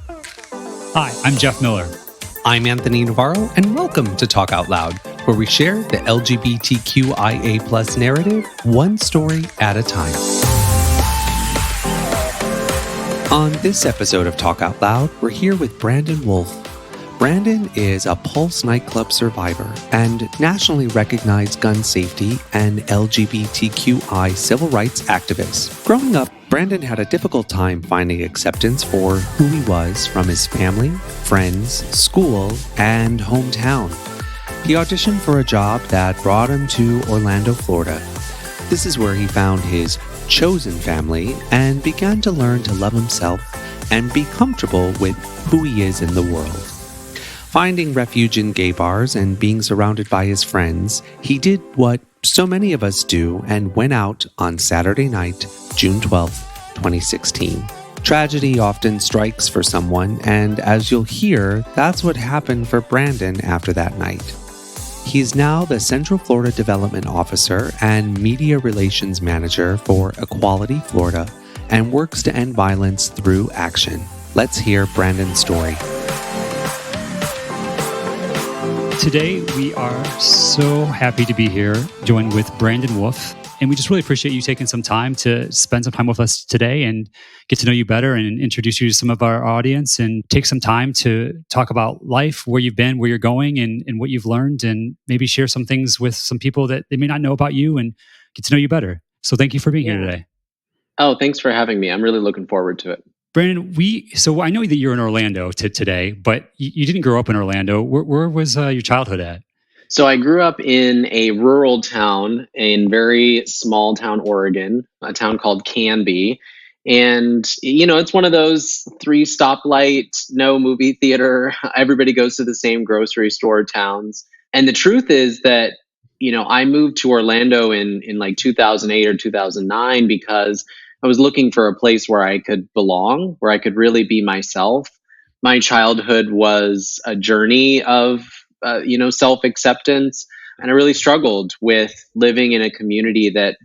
Hi, I'm Jeff Miller. I'm Anthony Navarro, and welcome to Talk Out Loud, where we share the LGBTQIA+ narrative, one story at a time. On this episode of Talk Out Loud, we're here with Brandon Wolf. Brandon is a Pulse Nightclub survivor and nationally recognized gun safety and LGBTQI civil rights activist. Growing up, Brandon had a difficult time finding acceptance for who he was from his family, friends, school, and hometown. He auditioned for a job that brought him to Orlando, Florida. This is where he found his chosen family and began to learn to love himself and be comfortable with who he is in the world. Finding refuge in gay bars and being surrounded by his friends, he did what so many of us do and went out on Saturday night, June 12th, 2016. Tragedy often strikes for someone, and as you'll hear, that's what happened for Brandon after that night. He's now the Central Florida Development Officer and Media Relations Manager for Equality Florida and works to end violence through action. Let's hear Brandon's story. Today, we are so happy to be here, joined with Brandon Wolf. And we just really appreciate you taking some time to spend some time with us today and get to know you better and introduce you to some of our audience and take some time to talk about life, where you've been, where you're going, and what you've learned, and maybe share some things with some people that they may not know about you and get to know you better. So thank you for being here today. Oh, thanks for having me. I'm really looking forward to it. Brandon, so I know that you're in Orlando today, but you didn't grow up in Orlando. Where was your childhood at? So I grew up in a rural town in very small town, Oregon, a town called Canby. And, it's one of those 3 stoplight, no movie theater, everybody goes to the same grocery store towns. And the truth is that, I moved to Orlando in like 2008 or 2009 because I was looking for a place where I could belong, where I could really be myself. My childhood was a journey of self-acceptance. And I really struggled with living in a community that,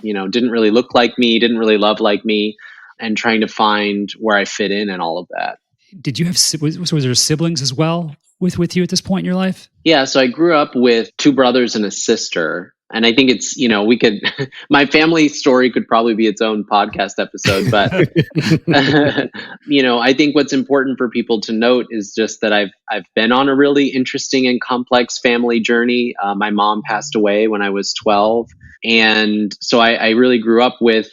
didn't really look like me, didn't really love like me, and trying to find where I fit in and all of that. Did you have, was there siblings as well with you at this point in your life? Yeah, so I grew up with 2 brothers and a sister. And I think it's, we could, my family story could probably be its own podcast episode. But, I think what's important for people to note is just that I've been on a really interesting and complex family journey. My mom passed away when I was 12. And so I really grew up with,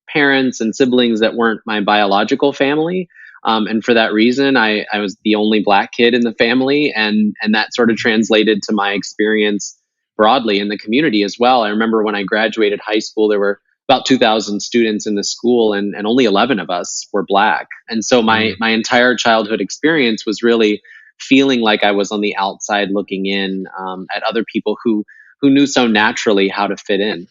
parents and siblings that weren't my biological family. And for that reason, I was the only Black kid in the family. And that sort of translated to my experience broadly in the community as well. I remember when I graduated high school, there were about 2,000 students in the school and only 11 of us were Black. And so my entire childhood experience was really feeling like I was on the outside looking in at other people who knew so naturally how to fit in.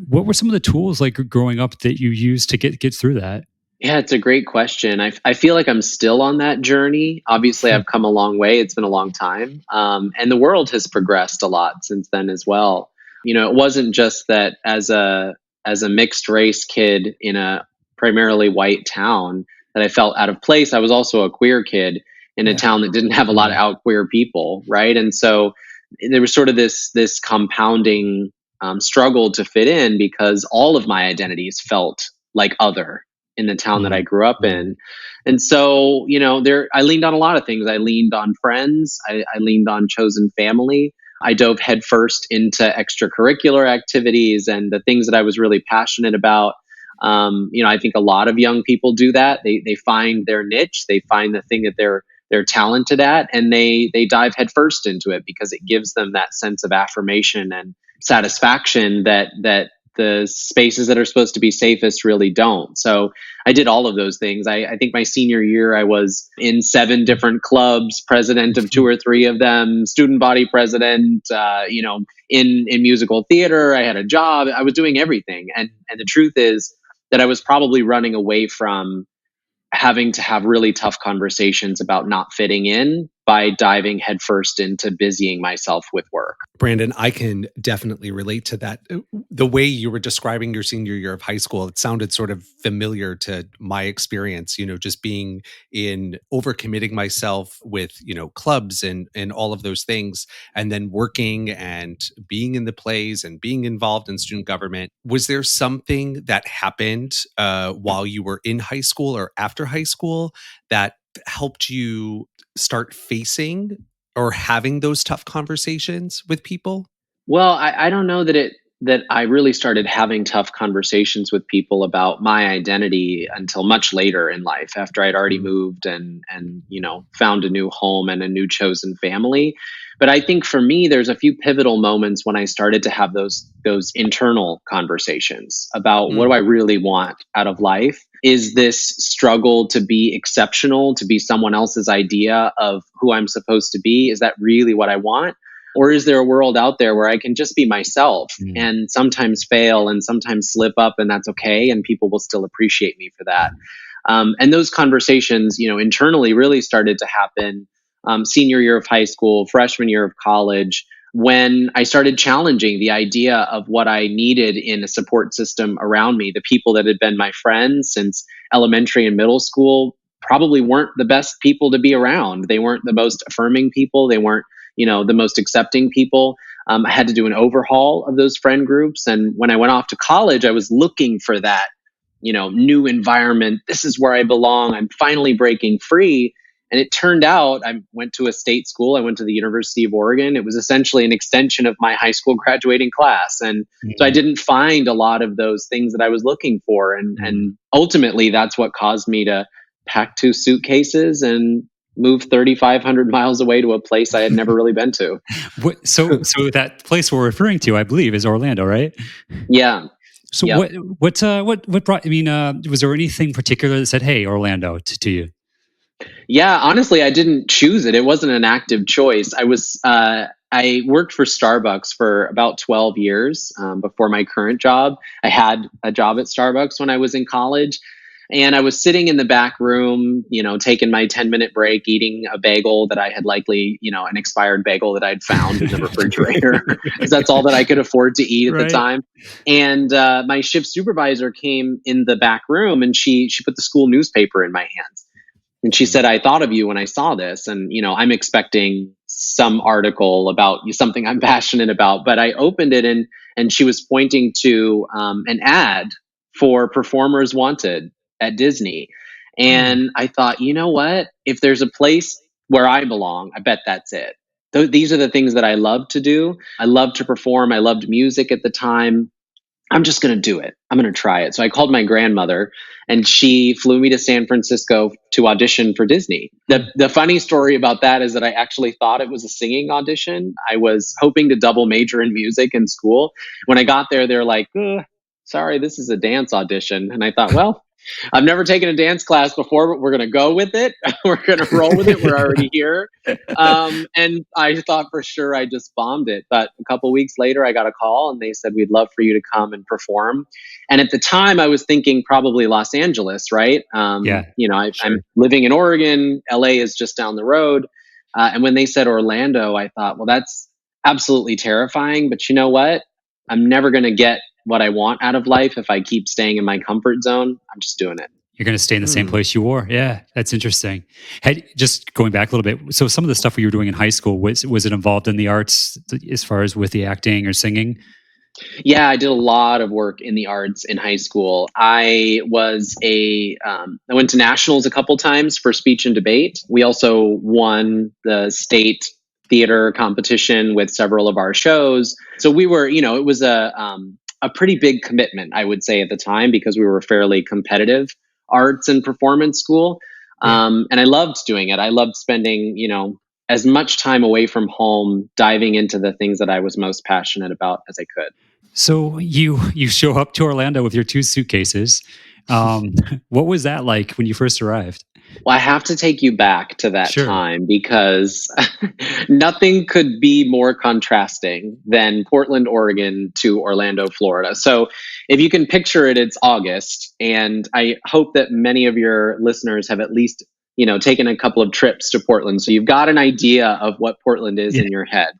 What were some of the tools like growing up that you used to get through that? Yeah, it's a great question. I feel like I'm still on that journey. Obviously, I've come a long way. It's been a long time. And the world has progressed a lot since then as well. It wasn't just that as a mixed race kid in a primarily white town that I felt out of place. I was also a queer kid in a town that didn't have a lot of out queer people, right? And so there was sort of this compounding struggle to fit in because all of my identities felt like other in the town that I grew up in. And so, I leaned on a lot of things. I leaned on friends. I leaned on chosen family. I dove headfirst into extracurricular activities and the things that I was really passionate about. I think a lot of young people do that. They find their niche. They find the thing that they're talented at, and they dive headfirst into it because it gives them that sense of affirmation and satisfaction that the spaces that are supposed to be safest really don't. So I did all of those things. I think my senior year, I was in 7 different clubs, president of 2 or 3 of them, student body president, in musical theater. I had a job. I was doing everything. And the truth is that I was probably running away from having to have really tough conversations about not fitting in by diving headfirst into busying myself with work. Brandon, I can definitely relate to that. The way you were describing your senior year of high school, it sounded sort of familiar to my experience, just being in overcommitting myself with, clubs and all of those things, and then working and being in the plays and being involved in student government. Was there something that happened while you were in high school or after high school that helped you start facing or having those tough conversations with people? Well, I don't know that I really started having tough conversations with people about my identity until much later in life, after I'd already Mm, moved and found a new home and a new chosen family. But I think for me, there's a few pivotal moments when I started to have those internal conversations about what do mm, I really want out of life. Is this struggle to be exceptional, to be someone else's idea of who I'm supposed to be? Is that really what I want? Or is there a world out there where I can just be myself mm, and sometimes fail and sometimes slip up, and that's okay, and people will still appreciate me for that? And those conversations, internally really started to happen senior year of high school, freshman year of college, when I started challenging the idea of what I needed in a support system around me. The people that had been my friends since elementary and middle school probably weren't the best people to be around. They weren't the most affirming people. They weren't, the most accepting people. I had to do an overhaul of those friend groups. And when I went off to college, I was looking for that, new environment. This is where I belong. I'm finally breaking free. And it turned out I went to a state school. I went to the University of Oregon. It was essentially an extension of my high school graduating class. And so I mm, didn't find a lot of those things that I was looking for. And, mm. and ultimately, that's what caused me to pack two suitcases and move 3,500 miles away to a place I had never really been to. So that place we're referring to, I believe, is Orlando, right? Yeah. So Yep. what brought? I mean, was there anything particular that said, "Hey, Orlando," to you? Yeah, honestly, I didn't choose it. It wasn't an active choice. I worked for Starbucks for about 12 years before my current job. I had a job at Starbucks when I was in college, and I was sitting in the back room, taking my 10-minute break, eating a bagel that I had likely, an expired bagel that I'd found in the refrigerator, because that's all that I could afford to eat at the Right. time. And my shift supervisor came in the back room, and she put the school newspaper in my hands. And she Mm, said, I thought of you when I saw this. And, I'm expecting some article about something I'm passionate about. But I opened it, and she was pointing to an ad for Performers Wanted at Disney. mm. And I thought, you know what? If there's a place where I belong, I bet that's it. These are the things that I love to do. I love to perform. I loved music at the time. I'm just going to do it. I'm going to try it. So I called my grandmother, and she flew me to San Francisco to audition for Disney. Mm. The funny story about that is that I actually thought it was a singing audition. I was hoping to double major in music in school. When I got there, they're like, sorry, this is a dance audition. And I thought, well, I've never taken a dance class before, but we're going to go with it. We're going to roll with it. We're already here. And I thought for sure I just bombed it. But a couple weeks later, I got a call, and they said, we'd love for you to come and perform. And at the time, I was thinking probably Los Angeles, right? Yeah, I'm sure. living in Oregon. LA is just down the road. And when they said Orlando, I thought, well, that's absolutely terrifying. But you know what? I'm never going to get what I want out of life if I keep staying in my comfort zone. I'm just doing it. You're going to stay in the same Mm. place you were. Yeah, that's interesting. Just going back a little bit. So, some of the stuff you were doing in high school, was it involved in the arts as far as with the acting or singing? Yeah, I did a lot of work in the arts in high school. I went to nationals a couple times for speech and debate. We also won the state theater competition with several of our shows. So we were, it was a pretty big commitment, I would say, at the time, because we were a fairly competitive arts and performance school. Yeah. And I loved doing it. I loved spending, as much time away from home, diving into the things that I was most passionate about as I could. So you show up to Orlando with your two suitcases. Um, what was that like when you first arrived? Well, I have to take you back to that Sure. time because nothing could be more contrasting than Portland, Oregon to Orlando, Florida. So, if you can picture it, it's August. And I hope that many of your listeners have at least, taken a couple of trips to Portland. So you've got an idea of what Portland is in your head.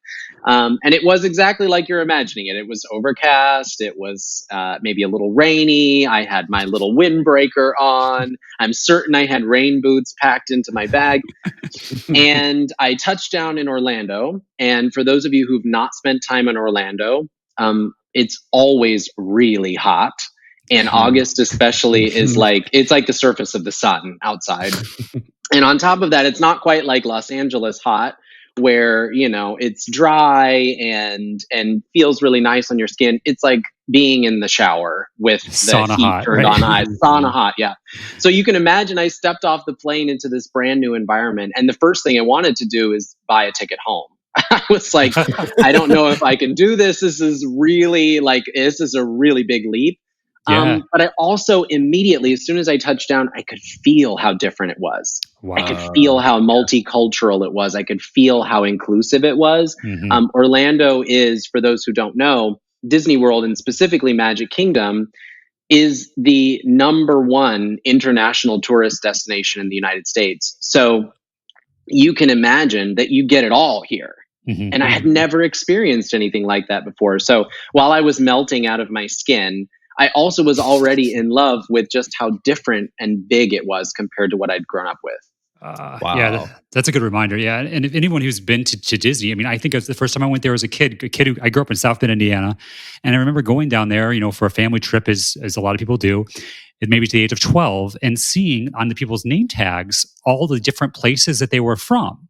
And it was exactly like you're imagining it. It was overcast. It was maybe a little rainy. I had my little windbreaker on. I'm certain I had rain boots packed into my bag. And I touched down in Orlando. And for those of you who've not spent time in Orlando, it's always really hot. And August especially is like, it's like the surface of the sun outside. And on top of that, it's not quite like Los Angeles hot, where it's dry and feels really nice on your skin. It's like being in the shower with the Sauna heat hot, turned right? on high. Sauna hot, yeah. So you can imagine I stepped off the plane into this brand new environment, and the first thing I wanted to do is buy a ticket home. I was like, I don't know if I can do this. This is a really big leap. Yeah. But I also immediately, as soon as I touched down, I could feel how different it was. I could feel how multicultural it was. I could feel how inclusive it was. Orlando is, for those who don't know, Disney World and specifically Magic Kingdom is the number one international tourist destination in the United States. So you can imagine that you get it all here. And I had never experienced anything like that before. So while I was melting out of my skin, I also was already in love with just how different and big it was compared to what I'd grown up with. Wow. Yeah, that's a good reminder. Yeah, and if anyone who's been to Disney, I mean, I think it was the first time I went there as a kid who I grew up in South Bend, Indiana, and I remember going down there, for a family trip, as a lot of people do, at maybe to the age of 12, and seeing on the people's name tags all the different places that they were from.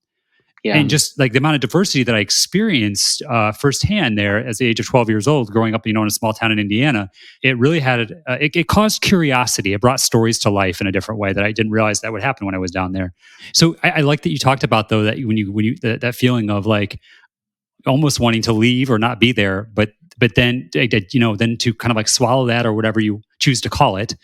Yeah. And just like the amount of diversity that I experienced firsthand there as the age of 12 years old, growing up, in a small town in Indiana, it really had, it caused curiosity. It brought stories to life in a different way that I didn't realize that would happen when I was down there. So I like that you talked about, though, that when you that feeling of like almost wanting to leave or not be there, but then, then to kind of like swallow that, or whatever you choose to call it.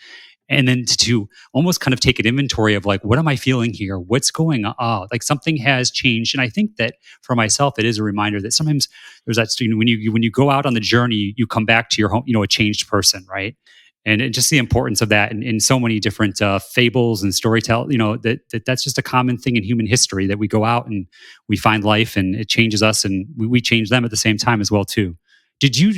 And then to almost kind of take an inventory of like, what am I feeling here? What's going on? Oh, like something has changed. And I think that for myself, it is a reminder that sometimes there's that, when you go out on the journey, you come back to your home, a changed person, right? And just the importance of that in so many different fables and storytelling, that's just a common thing in human history, that we go out and we find life and it changes us, and we change them at the same time as well too. Did you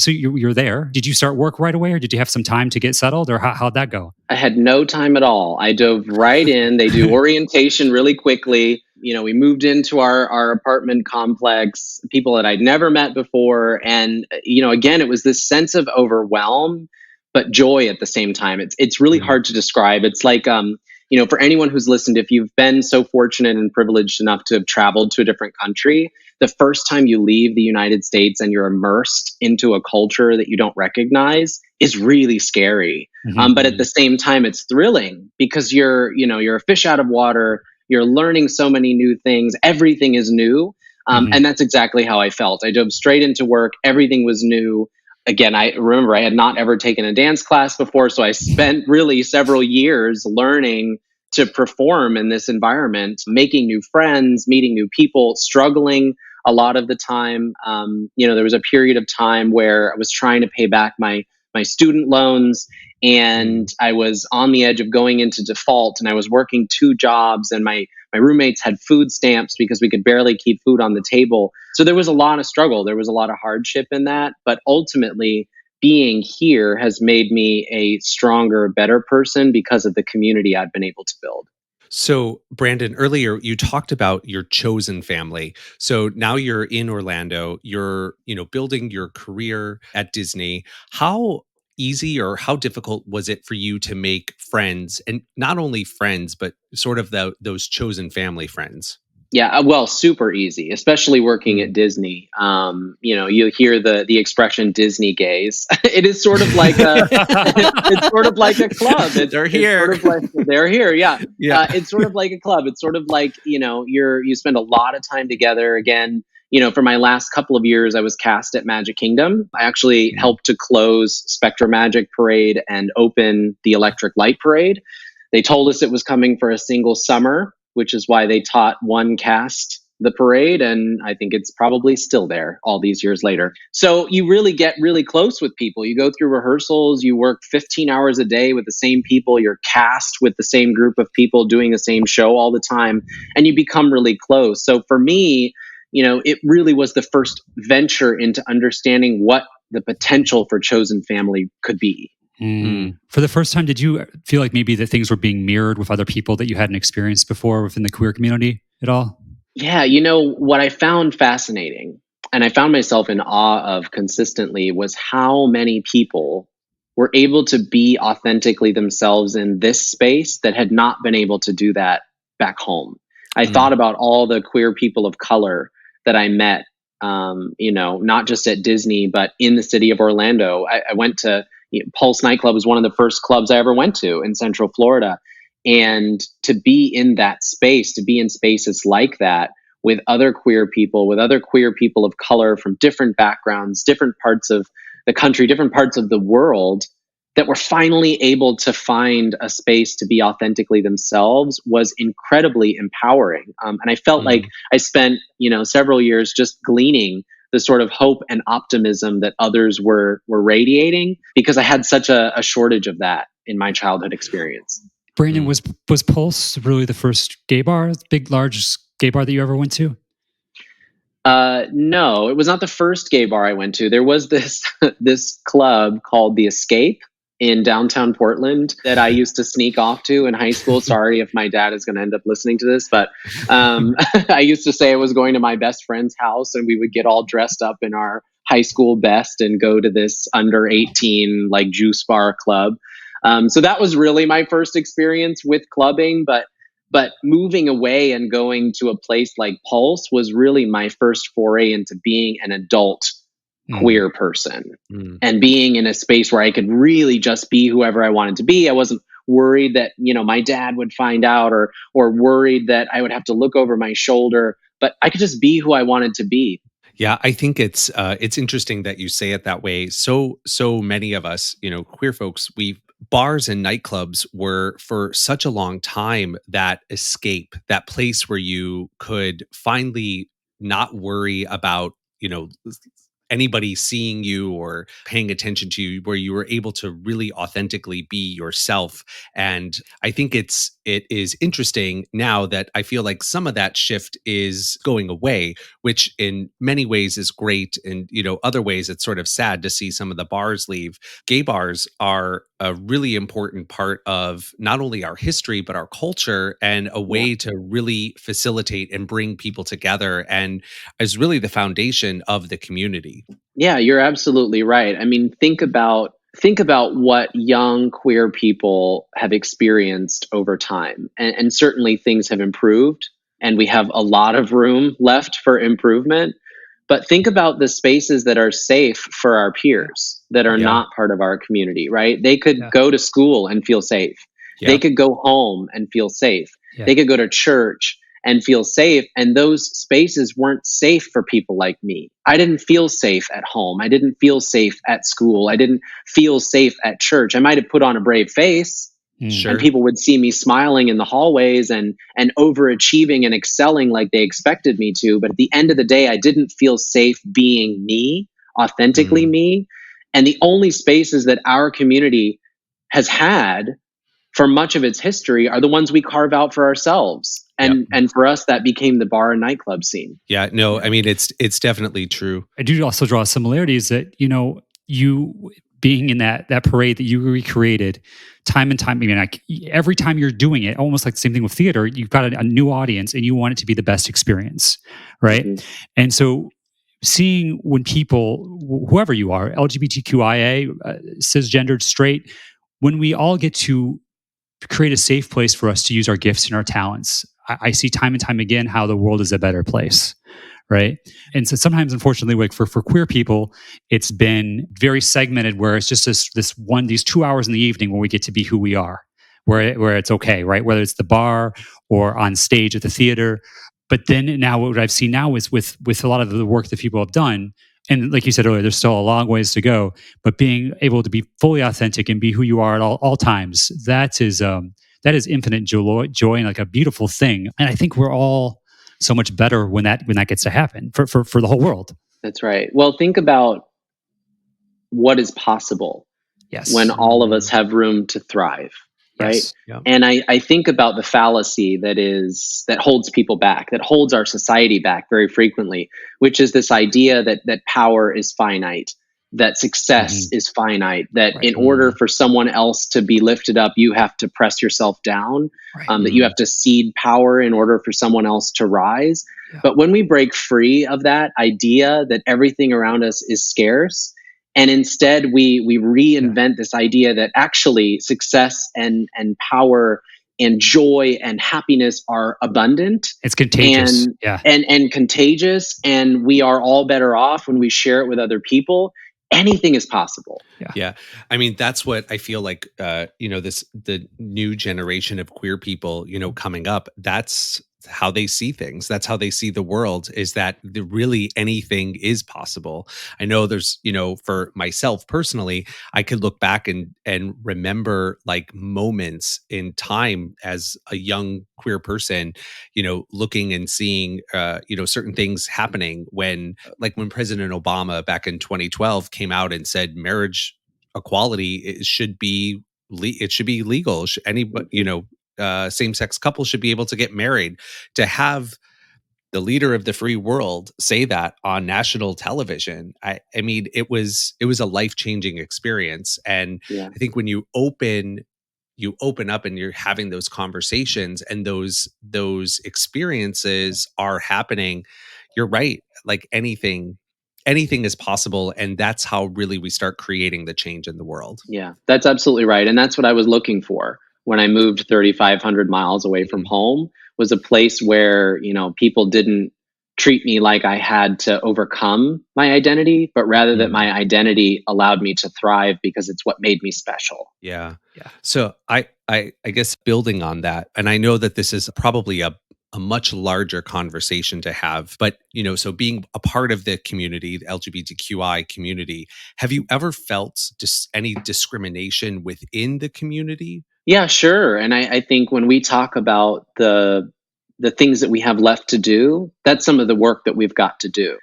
you're there? Did you start work right away, or did you have some time to get settled, or how'd that go? I had no time at all. I dove right in. They do orientation really quickly. We moved into our apartment complex, people that I'd never met before. And, again, it was this sense of overwhelm, but joy at the same time. It's really hard to describe. It's like, for anyone who's listened, if you've been so fortunate and privileged enough to have traveled to a different country, the first time you leave the United States and you're immersed into a culture that you don't recognize is really scary. But at the same time, it's thrilling because you're a fish out of water. You're learning so many new things. Everything is new. And that's exactly how I felt. I dove straight into work. Everything was new. Again, I remember I had not ever taken a dance class before. So I spent really several years learning to perform in this environment, making new friends, meeting new people, struggling a lot of the time. There was a period of time where I was trying to pay back my student loans, and I was on the edge of going into default, and I was working 2 jobs, and my roommates had food stamps because we could barely keep food on the table. So there was a lot of struggle. There was a lot of hardship in that. But ultimately, being here has made me a stronger, better person because of the community I've been able to build. So, Brandon, earlier you talked about your chosen family. So now you're in Orlando, you're, building your career at Disney. How easy or how difficult was it for you to make friends, and not only friends, but sort of those chosen family friends? Yeah, well, super easy, especially working at Disney. You hear the expression Disney gaze. It is sort of like it's sort of like a club. They're here. It's sort of like, they're here. Yeah. Yeah. It's sort of like a club. It's sort of like, you spend a lot of time together. Again, for my last couple of years, I was cast at Magic Kingdom. I actually helped to close Spectre Magic Parade and open the Electric Light Parade. They told us it was coming for a single summer, which is why they taught one cast the parade, and I think it's probably still there all these years later. So you really get really close with people. You go through rehearsals, you work 15 hours a day with the same people, you're cast with the same group of people doing the same show all the time, and you become really close. So for me, it really was the first venture into understanding what the potential for chosen family could be. For the first time, did you feel like maybe that things were being mirrored with other people that you hadn't experienced before within the queer community at all? Yeah, what I found fascinating and I found myself in awe of consistently was how many people were able to be authentically themselves in this space that had not been able to do that back home. I thought about all the queer people of color that I met, not just at Disney, but in the city of Orlando. I went to Pulse Nightclub was one of the first clubs I ever went to in Central Florida. And to be in that space, to be in spaces like that with other queer people, with other queer people of color from different backgrounds, different parts of the country, different parts of the world, that were finally able to find a space to be authentically themselves was incredibly empowering. And I felt like I spent, several years just gleaning the sort of hope and optimism that others were radiating because I had such a shortage of that in my childhood experience. Brandon, was Pulse really the first gay bar, big, large gay bar that you ever went to? No, it was not the first gay bar I went to. There was this this club called The Escape in downtown Portland that I used to sneak off to in high school. Sorry if my dad is going to end up listening to this, but I used to say I was going to my best friend's house and we would get all dressed up in our high school best and go to this under 18 like juice bar club. So that was really my first experience with clubbing, but moving away and going to a place like Pulse was really my first foray into being an adult queer person and being in a space where I could really just be whoever I wanted to be. I wasn't worried that, my dad would find out or worried that I would have to look over my shoulder, but I could just be who I wanted to be. Yeah, I think it's interesting that you say it that way. So many of us, queer folks, bars and nightclubs were for such a long time that escape, that place where you could finally not worry about, anybody seeing you or paying attention to you, where you were able to really authentically be yourself. And I think it is interesting now that I feel like some of that shift is going away, which in many ways is great. And, other ways it's sort of sad to see some of the bars leave. Gay bars are a really important part of not only our history, but our culture, and a way to really facilitate and bring people together, and is really the foundation of the community. Yeah, you're absolutely right. I mean, think about what young queer people have experienced over time. And certainly things have improved and we have a lot of room left for improvement. But think about the spaces that are safe for our peers that are not part of our community, right? They could go to school and feel safe. They could go home and feel safe. They could go to church and feel safe. And those spaces weren't safe for people like me. I didn't feel safe at home. I didn't feel safe at school. I didn't feel safe at church. I might have put on a brave face and people would see me smiling in the hallways and overachieving and excelling like they expected me to. But at the end of the day, I didn't feel safe being me, authentically me. And the only spaces that our community has had for much of its history are the ones we carve out for ourselves. And for us, that became the bar and nightclub scene. Yeah, no, I mean, it's definitely true. I do also draw similarities that, you being in that parade that you recreated time and time. I mean, every time you're doing it, almost like the same thing with theater, you've got a new audience and you want it to be the best experience, right? And so seeing when people, whoever you are, LGBTQIA, cisgendered, straight, when we all get to create a safe place for us to use our gifts and our talents, I see time and time again how the world is a better place, right? And so sometimes, unfortunately, like for queer people, it's been very segmented, where it's just these 2 hours in the evening where we get to be who we are, where it's okay, right? Whether it's the bar or on stage at the theater. But then now what I've seen now is with a lot of the work that people have done, and like you said earlier, there's still a long ways to go, but being able to be fully authentic and be who you are at all times, that is infinite joy and like a beautiful thing. And I think we're all so much better when that gets to happen for the whole world. That's right. Well, think about what is possible when Yes. all of us have room to thrive, right? Yes. Yeah. And I think about the fallacy that holds people back, that holds our society back very frequently, which is this idea that power is finite, that success Mhm. is finite, that Right. in order for someone else to be lifted up, you have to press yourself down, Right. that you have to cede power in order for someone else to rise. Yeah. But when we break free of that idea that everything around us is scarce, and instead we Yeah. reinvent this idea that actually success and power and joy and happiness are abundant It's contagious. and Yeah. and contagious, and we are all better off when we share it with other people. Anything is possible. Yeah. Yeah. I mean, that's what I feel like, the new generation of queer people, coming up, that's how they see things. That's how they see the world, is that really anything is possible. I know there's, for myself personally, I could look back and remember like moments in time as a young queer person, looking and seeing, certain things happening when, like when President Obama back in 2012 came out and said marriage equality it should be legal. Anybody, Mhm. same-sex couples should be able to get married. To have the leader of the free world say that on national television, I mean, it was a life-changing experience. And Yeah. I think when you open up and you're having those conversations and those experiences are happening, you're right, like anything is possible, and that's how really we start creating the change in the world. Yeah, that's absolutely right. And that's what I was looking for when I moved 3,500 miles away from Mhm. home, was a place where, people didn't treat me like I had to overcome my identity, but rather that Mhm. my identity allowed me to thrive because it's what made me special. Yeah. Yeah. So I guess building on that, and I know that this is probably a much larger conversation to have, but so being a part of the community, the LGBTQI community, have you ever felt any discrimination within the community? Yeah, sure. And I think when we talk about the things that we have left to do, that's some of the work that we've got to do.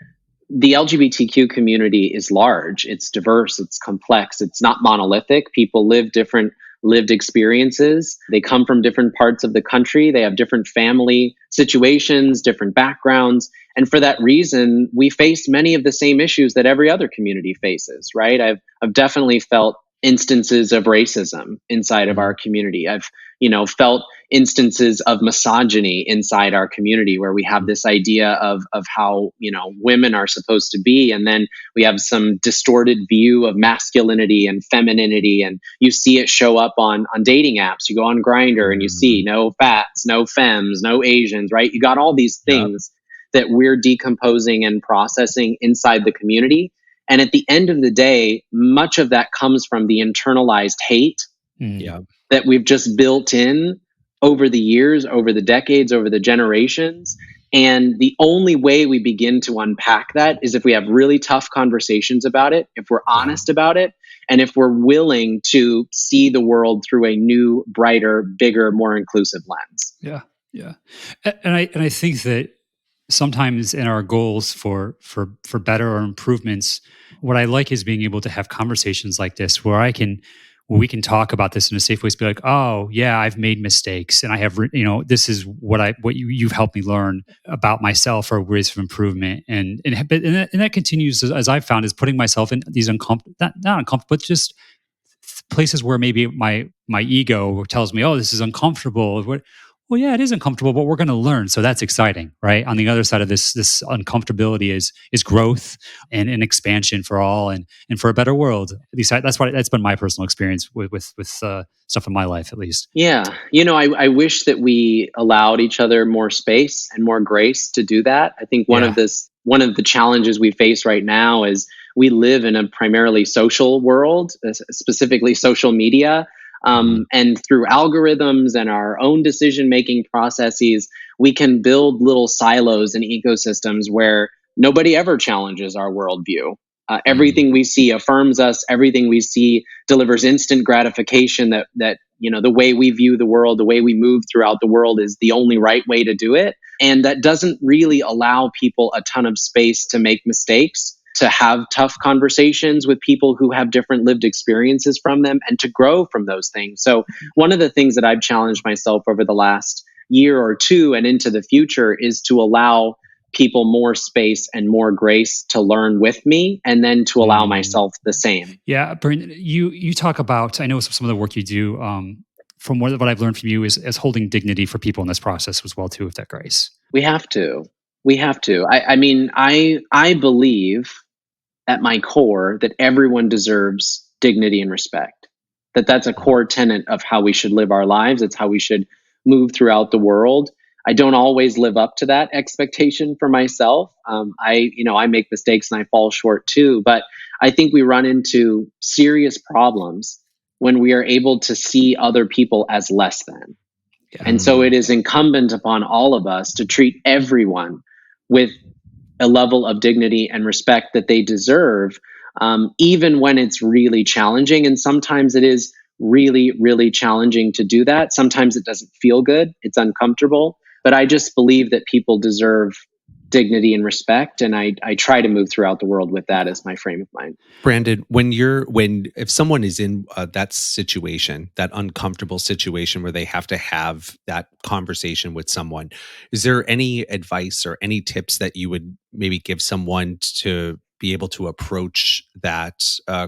The LGBTQ community is large, it's diverse, it's complex, it's not monolithic. People live different lived experiences. They come from different parts of the country. They have different family situations, different backgrounds. And for that reason, we face many of the same issues that every other community faces, right? I've definitely felt instances of racism inside of our Mhm. community. I've, felt instances of misogyny inside our community where we have this idea of how, women are supposed to be, and then we have some distorted view of masculinity and femininity, and you see it show up on dating apps. You go on Grinder and you see Mhm. no fats, no femmes, no Asians, right? You got all these Yep. things that we're decomposing and processing inside the community, and at the end of the day, much of that comes from the internalized hate Mhm. Yeah. that we've just built in over the years, over the decades, over the generations. And the only way we begin to unpack that is if we have really tough conversations about it, if we're Yeah. honest about it, and if we're willing to see the world through a new, brighter, bigger, more inclusive lens. Yeah. Yeah. And I think that sometimes in our goals for better or improvements, what I like is being able to have conversations like this where we can talk about this in a safe way. To be like, oh yeah, I've made mistakes, and I have this is what you've helped me learn about myself or ways of improvement, and that continues as I've found is putting myself in these not uncomfortable, but just places where maybe my ego tells me, oh, this is uncomfortable. Well, yeah, it is uncomfortable, but we're going to learn. So that's exciting, right? On the other side of this uncomfortability is growth and expansion for all, and for a better world. At least that's been my personal experience with stuff in my life, at least. Yeah. I wish that we allowed each other more space and more grace to do that. I think Yeah. one of the challenges we face right now is we live in a primarily social world, specifically social media. Mhm. And through algorithms and our own decision making processes, we can build little silos and ecosystems where nobody ever challenges our worldview. Mhm. Everything we see affirms us. Everything we see delivers instant gratification. That the way we view the world, the way we move throughout the world, is the only right way to do it. And that doesn't really allow people a ton of space to make mistakes, to have tough conversations with people who have different lived experiences from them, and to grow from those things. So, one of the things that I've challenged myself over the last year or two and into the future is to allow people more space and more grace to learn with me, and then to allow Mm. myself the same. Yeah, Brandon, you talk about, I know some of the work you do, from what I've learned from you is holding dignity for people in this process as well too, with that grace. We have to. We have to. I mean, I believe at my core that everyone deserves dignity and respect. That's a core tenet of how we should live our lives. It's how we should move throughout the world. I don't always live up to that expectation for myself. I make mistakes and I fall short too. But I think we run into serious problems when we are able to see other people as less than. Yeah. And so it is incumbent upon all of us to treat everyone with a level of dignity and respect that they deserve, even when it's really challenging. And sometimes it is really, really challenging to do that. Sometimes it doesn't feel good, it's uncomfortable. But I just believe that people deserve dignity and respect. And I try to move throughout the world with that as my frame of mind. Brandon, if someone is in that situation, that uncomfortable situation where they have to have that conversation with someone, is there any advice or any tips that you would maybe give someone to be able to approach that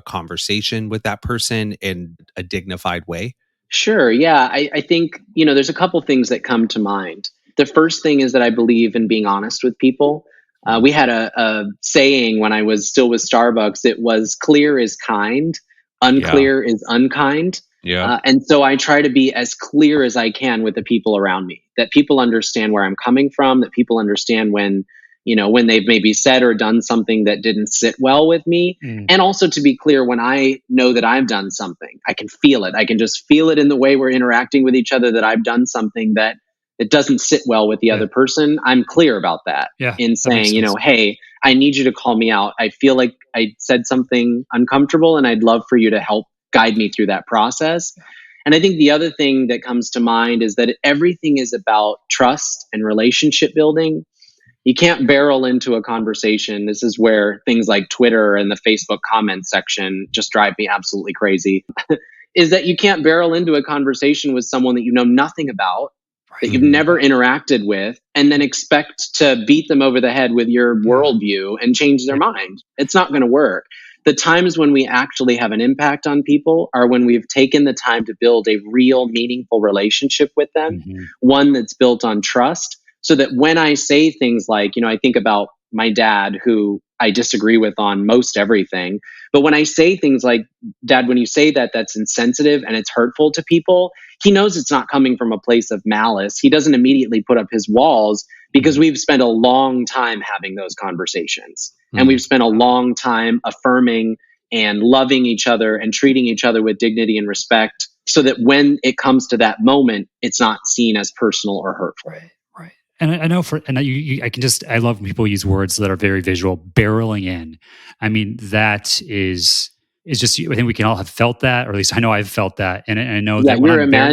conversation with that person in a dignified way? Sure. Yeah. I think, there's a couple things that come to mind. The first thing is that I believe in being honest with people. We had a saying when I was still with Starbucks. It was clear is kind, Yeah. unclear is unkind. Yeah. And so I try to be as clear as I can with the people around me, that people understand where I'm coming from, that people understand when they've maybe said or done something that didn't sit well with me. Mm. And also to be clear, when I know that I've done something, I can feel it. I can just feel it in the way we're interacting with each other, that I've done something that it doesn't sit well with the Yeah. other person. I'm clear about that Yeah. in That makes saying, sense. hey, I need you to call me out. I feel like I said something uncomfortable and I'd love for you to help guide me through that process. And I think the other thing that comes to mind is that everything is about trust and relationship building. You can't barrel into a conversation. This is where things like Twitter and the Facebook comment section just drive me absolutely crazy. Is that you can't barrel into a conversation with someone that you know nothing about, that Right. you've never interacted with, and then expect to beat them over the head with your Yeah. worldview and change their Yeah. mind. It's not going to work. The times when we actually have an impact on people are when we've taken the time to build a real, meaningful relationship with them, Mhm. one that's built on trust, so that when I say things like, I think about my dad, who I disagree with on most everything. But when I say things like, Dad, when you say that, that's insensitive and it's hurtful to people, he knows it's not coming from a place of malice. He doesn't immediately put up his walls because Mhm. we've spent a long time having those conversations. And Mm. we've spent a long time affirming and loving each other and treating each other with dignity and respect, so that when it comes to that moment, it's not seen as personal or hurtful. Right. Right. And I know I love when people use words that are very visual, barreling in. I mean, that is just, I think we can all have felt that, or at least I know I've felt that. And I know Yeah, that when I'm there,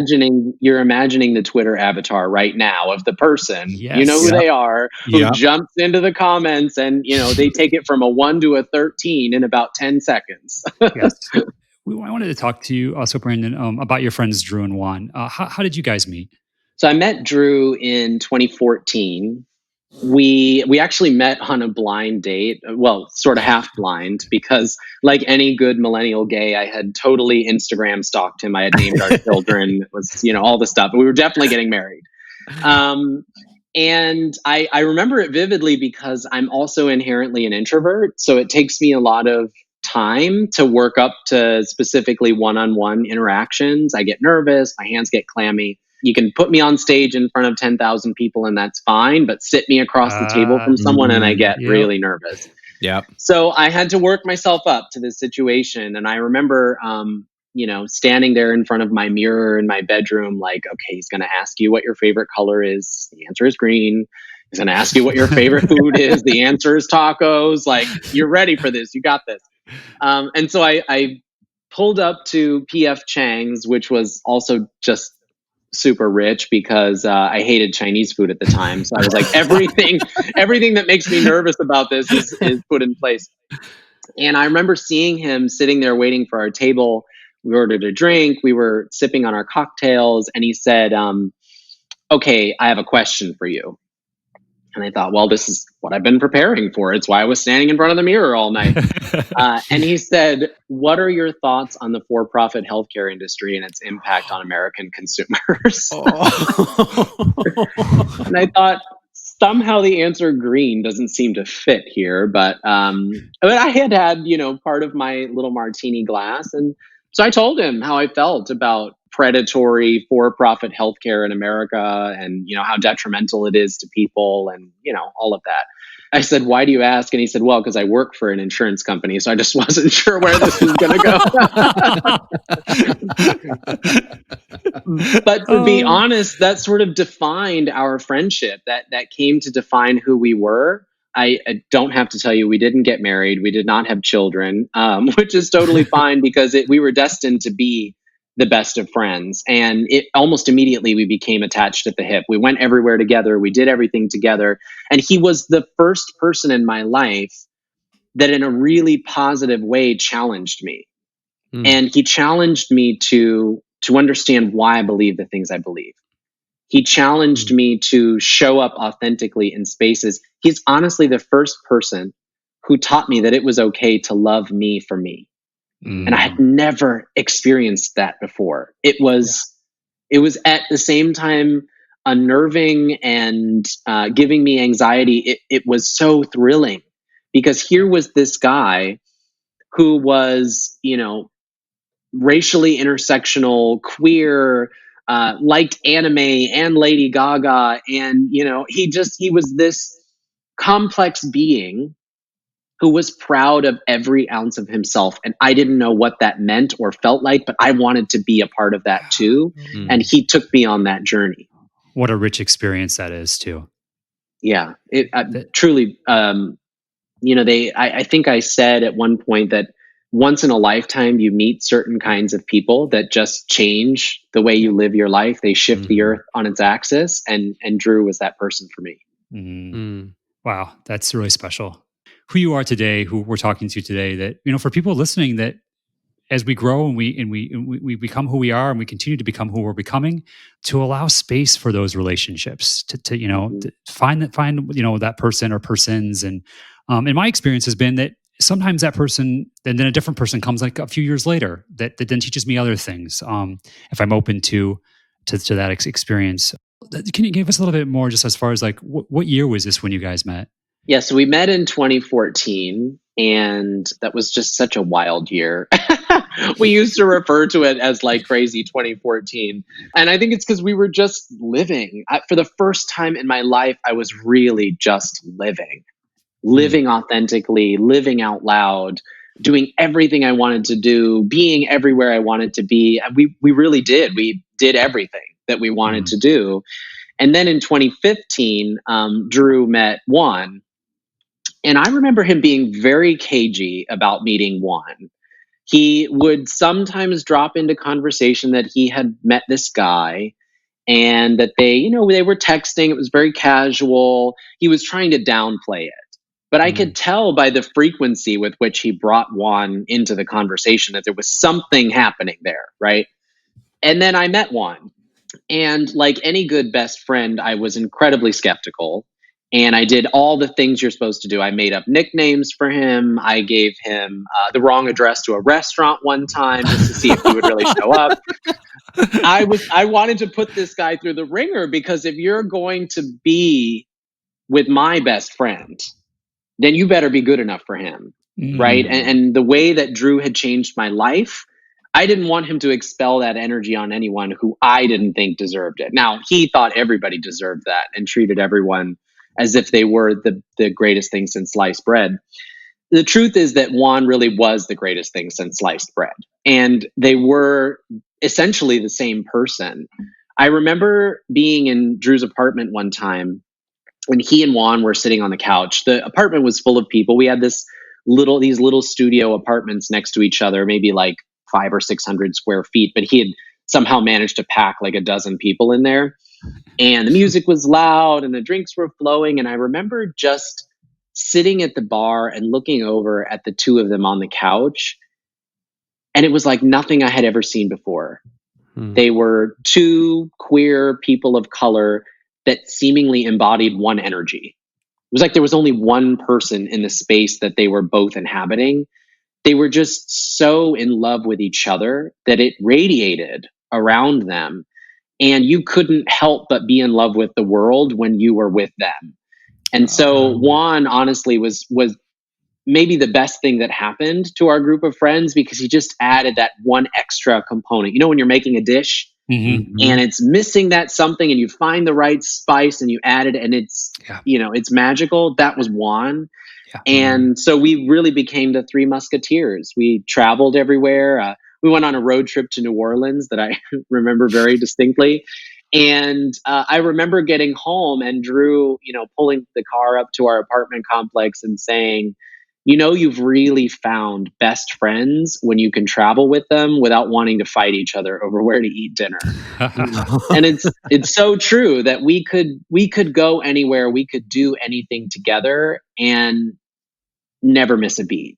you're imagining the Twitter avatar right now of the person, you know who yes, Yep. they are, who Yep. jumps into the comments, and they take it from a 1 to a 13 in about 10 seconds. yes. I wanted to talk to you also, Brandon, about your friends Drew and Juan. How did you guys meet? So I met Drew in 2014. We actually met on a blind date, well, sort of half blind, because like any good millennial gay, I had totally Instagram stalked him. I had named our children, was all the stuff. We were definitely getting married. Um, and I remember it vividly because I'm also inherently an introvert. So it takes me a lot of time to work up to specifically one-on-one interactions. I get nervous, my hands get clammy. You can put me on stage in front of 10,000 people and that's fine, but sit me across the table from someone and I Mm. get Yep. really nervous. Yep. So I had to work myself up to this situation. And I remember, standing there in front of my mirror in my bedroom, like, okay, he's going to ask you what your favorite color is. The answer is green. He's going to ask you what your favorite food is. The answer is tacos. Like, you're ready for this. You got this. And so I pulled up to PF Chang's, which was also just super rich because I hated Chinese food at the time. So I was like, everything that makes me nervous about this is put in place. And I remember seeing him sitting there waiting for our table. We ordered a drink. We were sipping on our cocktails, and he said, "Okay, I have a question for you." And I thought, well, this is what I've been preparing for. It's why I was standing in front of the mirror all night. And he said, "What are your thoughts on the for-profit healthcare industry and its impact on American consumers?" And I thought, somehow the answer green doesn't seem to fit here. But I had, part of my little martini glass. And so I told him how I felt about predatory for-profit healthcare in America and, how detrimental it is to people and, all of that. I said, "Why do you ask?" And he said, "Well, because I work for an insurance company, so I just wasn't sure where this was going to go." But to be honest, that sort of defined our friendship. That came to define who we were. I don't have to tell you, we didn't get married. We did not have children, which is totally fine because we were destined to be the best of friends. And it almost immediately we became attached at the hip. We went everywhere together. We did everything together. And he was the first person in my life that in a really positive way challenged me. And he challenged me to understand why I believe the things I believe. He challenged me to show up authentically in spaces. He's honestly the first person who taught me that it was okay to love me for me. And I had never experienced that before. It was at the same time unnerving and giving me anxiety. It was so thrilling because here was this guy who was, racially intersectional, queer, liked anime and Lady Gaga. And, he was this complex being who was proud of every ounce of himself. And I didn't know what that meant or felt like, but I wanted to be a part of that too. And he took me on that journey. What a rich experience that is too. Yeah, it truly, I think I said at one point that once in a lifetime, you meet certain kinds of people that just change the way you live your life. They shift the earth on its axis. And Drew was that person for me. Wow, that's really special. Who you are today, who we're talking to today, that, for people listening, that as we grow and we become who we are and we continue to become who we're becoming, to allow space for those relationships to to find that person or persons. And my experience has been that sometimes that person and then a different person comes like a few years later that then teaches me other things. If I'm open to that experience. Can you give us a little bit more just as far as like what year was this when you guys met? Yeah, so we met in 2014, and that was just such a wild year. We used to refer to it as like crazy 2014. And I think it's because we were just living. For the first time in my life, I was really just living authentically, living out loud, doing everything I wanted to do, being everywhere I wanted to be. And we really did. We did everything that we wanted to do. And then in 2015, Drew met Juan. And I remember him being very cagey about meeting Juan. He would sometimes drop into conversation that he had met this guy and that they were texting. It was very casual. He was trying to downplay it. But I could tell by the frequency with which he brought Juan into the conversation that there was something happening there, right? And then I met Juan. And like any good best friend, I was incredibly skeptical. And I did all the things you're supposed to do. I made up nicknames for him. I gave him the wrong address to a restaurant one time just to see if he would really show up. I wanted to put this guy through the ringer because if you're going to be with my best friend, then you better be good enough for him, right? And the way that Drew had changed my life, I didn't want him to expel that energy on anyone who I didn't think deserved it. Now, he thought everybody deserved that and treated everyone as if they were the greatest thing since sliced bread. The truth is that Juan really was the greatest thing since sliced bread. And they were essentially the same person. I remember being in Drew's apartment one time when he and Juan were sitting on the couch. The apartment was full of people. We had these little studio apartments next to each other, maybe like 500 or 600 square feet. But he had somehow managed to pack like a dozen people in there. And the music was loud and the drinks were flowing. And I remember just sitting at the bar and looking over at the two of them on the couch. And it was like nothing I had ever seen before. Mm. They were two queer people of color that seemingly embodied one energy. It was like there was only one person in the space that they were both inhabiting. They were just so in love with each other that it radiated around them. And you couldn't help but be in love with the world when you were with them. And so Juan honestly was maybe the best thing that happened to our group of friends because he just added that one extra component. You know, when you're making a dish and it's missing that something and you find the right spice and you add it and it's, Yeah. it's magical. That was Juan. Yeah. And so we really became the Three Musketeers. We traveled everywhere. We went on a road trip to New Orleans that I remember very distinctly. And I remember getting home and Drew, pulling the car up to our apartment complex and saying, you've really found best friends when you can travel with them without wanting to fight each other over where to eat dinner. And it's so true that we could go anywhere, we could do anything together and never miss a beat.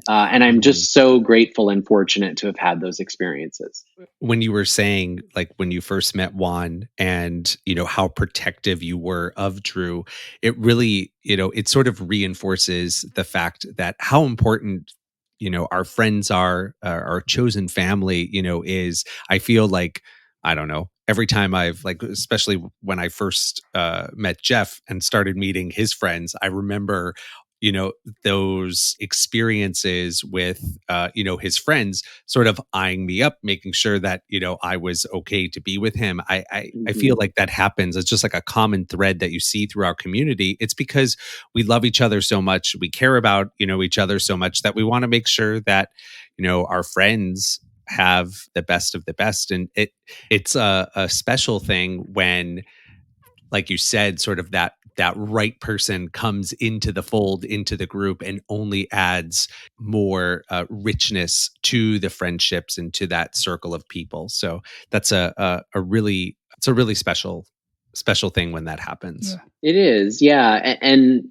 And I'm just so grateful and fortunate to have had those experiences. When you were saying, like, when you first met Juan and, how protective you were of Drew, it really, it sort of reinforces the fact that how important, our friends are, our chosen family, is. I feel like, I don't know, every time I've, like, especially when I first met Jeff and started meeting his friends, I remember, those experiences with, his friends sort of eyeing me up, making sure that, I was okay to be with him. I feel like that happens. It's just like a common thread that you see through our community. It's because we love each other so much. We care about, each other so much that we want to make sure that, our friends have the best of the best. And it's a special thing when, like you said, sort of that right person comes into the fold, into the group, and only adds more richness to the friendships and to that circle of people. So that's a really special thing when that happens. It is, yeah. And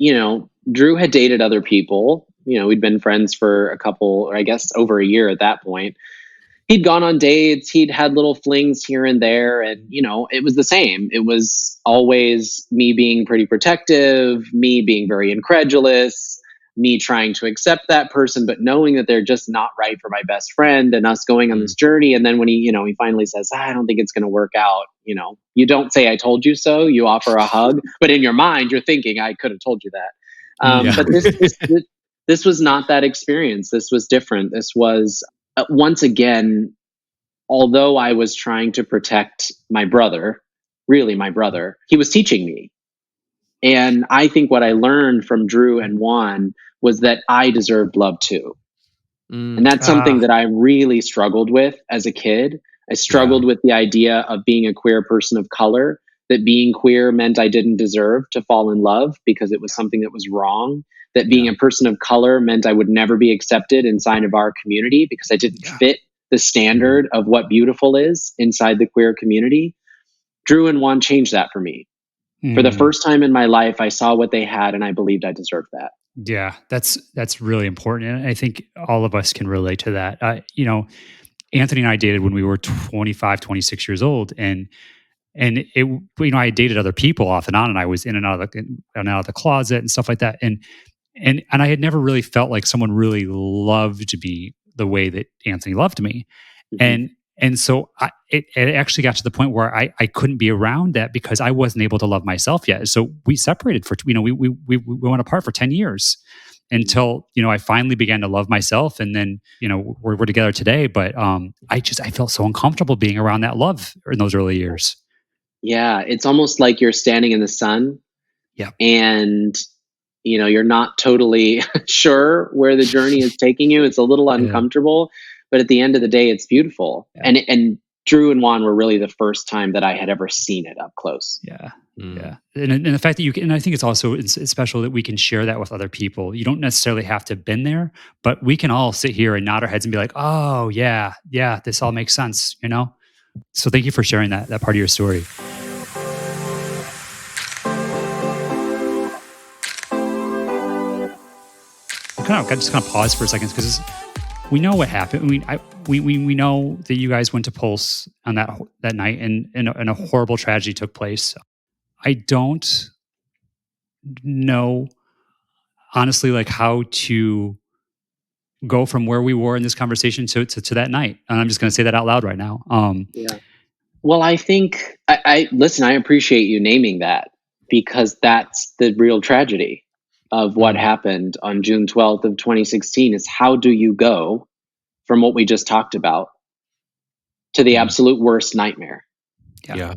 Drew had dated other people. We'd been friends for a couple, or I guess over a year at that point. He'd gone on dates, he'd had little flings here and there, and it was the same. It was always me being pretty protective, me being very incredulous, me trying to accept that person but knowing that they're just not right for my best friend, and us going on this journey. And then when he finally says, I don't think it's going to work out, you don't say I told you so, you offer a hug, but in your mind you're thinking I could have told you that. But this was not that experience. This was different. This was once again, although I was trying to protect my brother, really my brother, he was teaching me. And I think what I learned from Drew and Juan was that I deserved love too. And that's something that I really struggled with as a kid. I struggled with the idea of being a queer person of color, that being queer meant I didn't deserve to fall in love because it was something that was wrong, that being a person of color meant I would never be accepted inside of our community because I didn't fit the standard of what beautiful is inside the queer community. Drew and Juan changed that for me. For the first time in my life, I saw what they had and I believed I deserved that. Yeah, that's really important. And I think all of us can relate to that. Anthony and I dated when we were 25, 26 years old. And it, I dated other people off and on, and I was in and out of the closet and stuff like that. And I had never really felt like someone really loved me the way that Anthony loved me. And so it actually got to the point where I couldn't be around that because I wasn't able to love myself yet. So we separated for, we went apart for 10 years until, I finally began to love myself. And then, we're together today. But I felt so uncomfortable being around that love in those early years. Yeah. It's almost like you're standing in the sun. Yeah. And you're not totally sure where the journey is taking you. It's a little uncomfortable, but at the end of the day, it's beautiful. Yeah. And Drew and Juan were really the first time that I had ever seen it up close. Yeah. Yeah. And the fact that you can, and I think it's special that we can share that with other people. You don't necessarily have to have been there, but we can all sit here and nod our heads and be like, oh yeah, this all makes sense, So thank you for sharing that part of your story. I just kind of pause for a second because we know what happened. We know that you guys went to Pulse on that night, and a horrible tragedy took place. I don't know honestly like how to go from where we were in this conversation to that night, and I'm just going to say that out loud right now. Yeah. Well, I think I listen. I appreciate you naming that because that's the real tragedy of what happened on June 12th of 2016. Is how do you go from what we just talked about to the absolute worst nightmare? Yeah.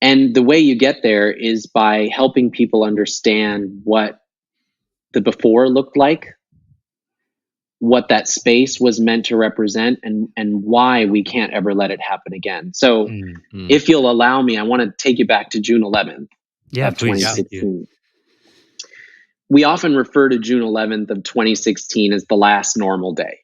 And the way you get there is by helping people understand what the before looked like, what that space was meant to represent, and why we can't ever let it happen again. So if you'll allow me, I want to take you back to June 11th Yeah, of please. 2016. We often refer to June 11th of 2016 as the last normal day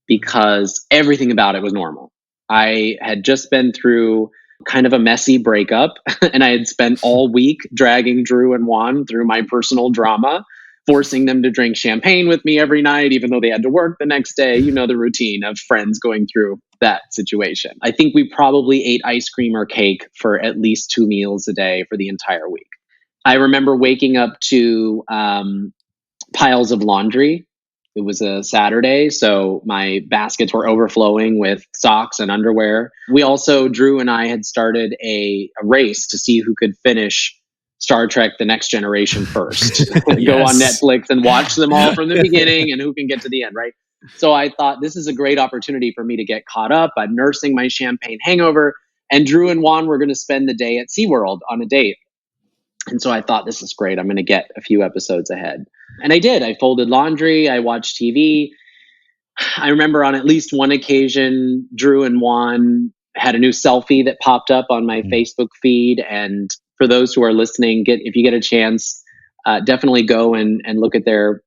because everything about it was normal. I had just been through kind of a messy breakup, and I had spent all week dragging Drew and Juan through my personal drama, forcing them to drink champagne with me every night, even though they had to work the next day. You know the routine of friends going through that situation. I think we probably ate ice cream or cake for at least 2 meals a day for the entire week. I remember waking up to piles of laundry. It was a Saturday, so my baskets were overflowing with socks and underwear. We also, Drew and I had started a race to see who could finish Star Trek The Next Generation first. Go on Netflix and watch them all from the beginning and who can get to the end, right? So I thought this is a great opportunity for me to get caught up. I'm nursing my champagne hangover, and Drew and Juan were going to spend the day at SeaWorld on a date. And so I thought, this is great. I'm going to get a few episodes ahead. And I did. I folded laundry. I watched TV. I remember on at least one occasion, Drew and Juan had a new selfie that popped up on my Facebook feed. And for those who are listening, if you get a chance, definitely go and look at their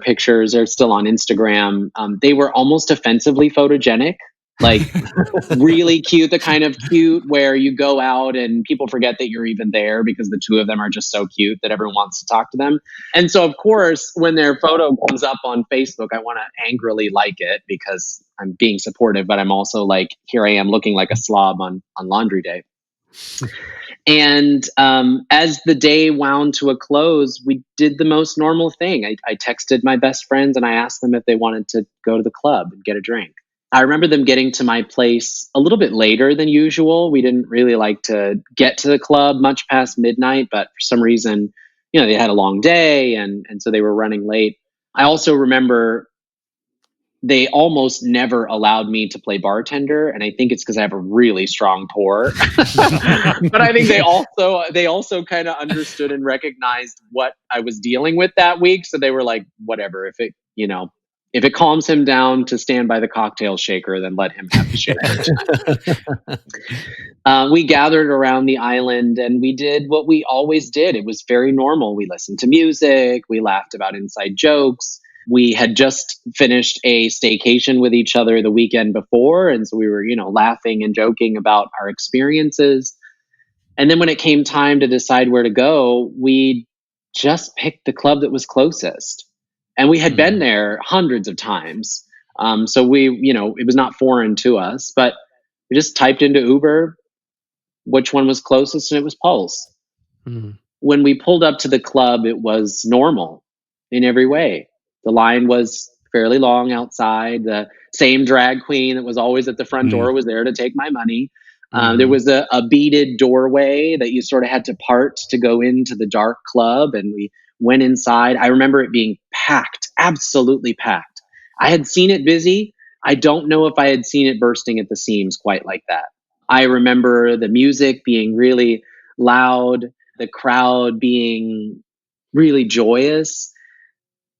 pictures. They're still on Instagram. They were almost offensively photogenic, like really cute, the kind of cute where you go out and people forget that you're even there because the two of them are just so cute that everyone wants to talk to them. And so, of course, when their photo comes up on Facebook, I want to angrily like it because I'm being supportive, but I'm also like, here I am looking like a slob on laundry day. And as the day wound to a close, we did the most normal thing. I texted my best friends and I asked them if they wanted to go to the club and get a drink. I remember them getting to my place a little bit later than usual. We didn't really like to get to the club much past midnight, but for some reason, they had a long day and so they were running late. I also remember they almost never allowed me to play bartender, and I think it's because I have a really strong pour. But I think they also kind of understood and recognized what I was dealing with that week, so they were like, whatever, if it calms him down to stand by the cocktail shaker, then let him have the shaker. We gathered around the island and we did what we always did. It was very normal. We listened to music, we laughed about inside jokes. We had just finished a staycation with each other the weekend before. And so we were, laughing and joking about our experiences. And then when it came time to decide where to go, we just picked the club that was closest. And we had been there hundreds of times. So it was not foreign to us, but we just typed into Uber which one was closest, and it was Pulse. When we pulled up to the club, it was normal in every way. The line was fairly long outside. The same drag queen that was always at the front door was there to take my money. There was a beaded doorway that you sort of had to part to go into the dark club, and we went inside. I remember it being packed, absolutely packed. I had seen it busy. I don't know if I had seen it bursting at the seams quite like that. I remember the music being really loud, the crowd being really joyous.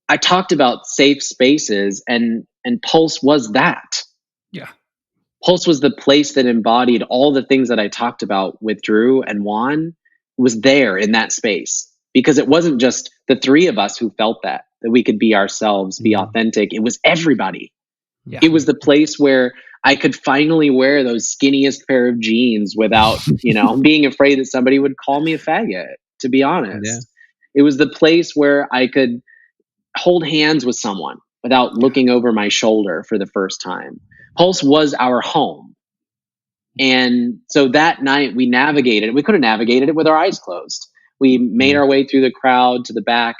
I talked about safe spaces, and Pulse was that. Yeah. Pulse was the place that embodied all the things that I talked about with Drew and Juan. Was there in that space because it wasn't just the three of us who felt that we could be ourselves, be authentic. It was everybody. Yeah. It was the place where I could finally wear those skinniest pair of jeans without, being afraid that somebody would call me a faggot, to be Yeah. honest. It was the place where I could hold hands with someone without looking over my shoulder for the first time. Pulse was our home. And so that night we navigated, we could have navigated it with our eyes closed. We made Mm. our way through the crowd to the back,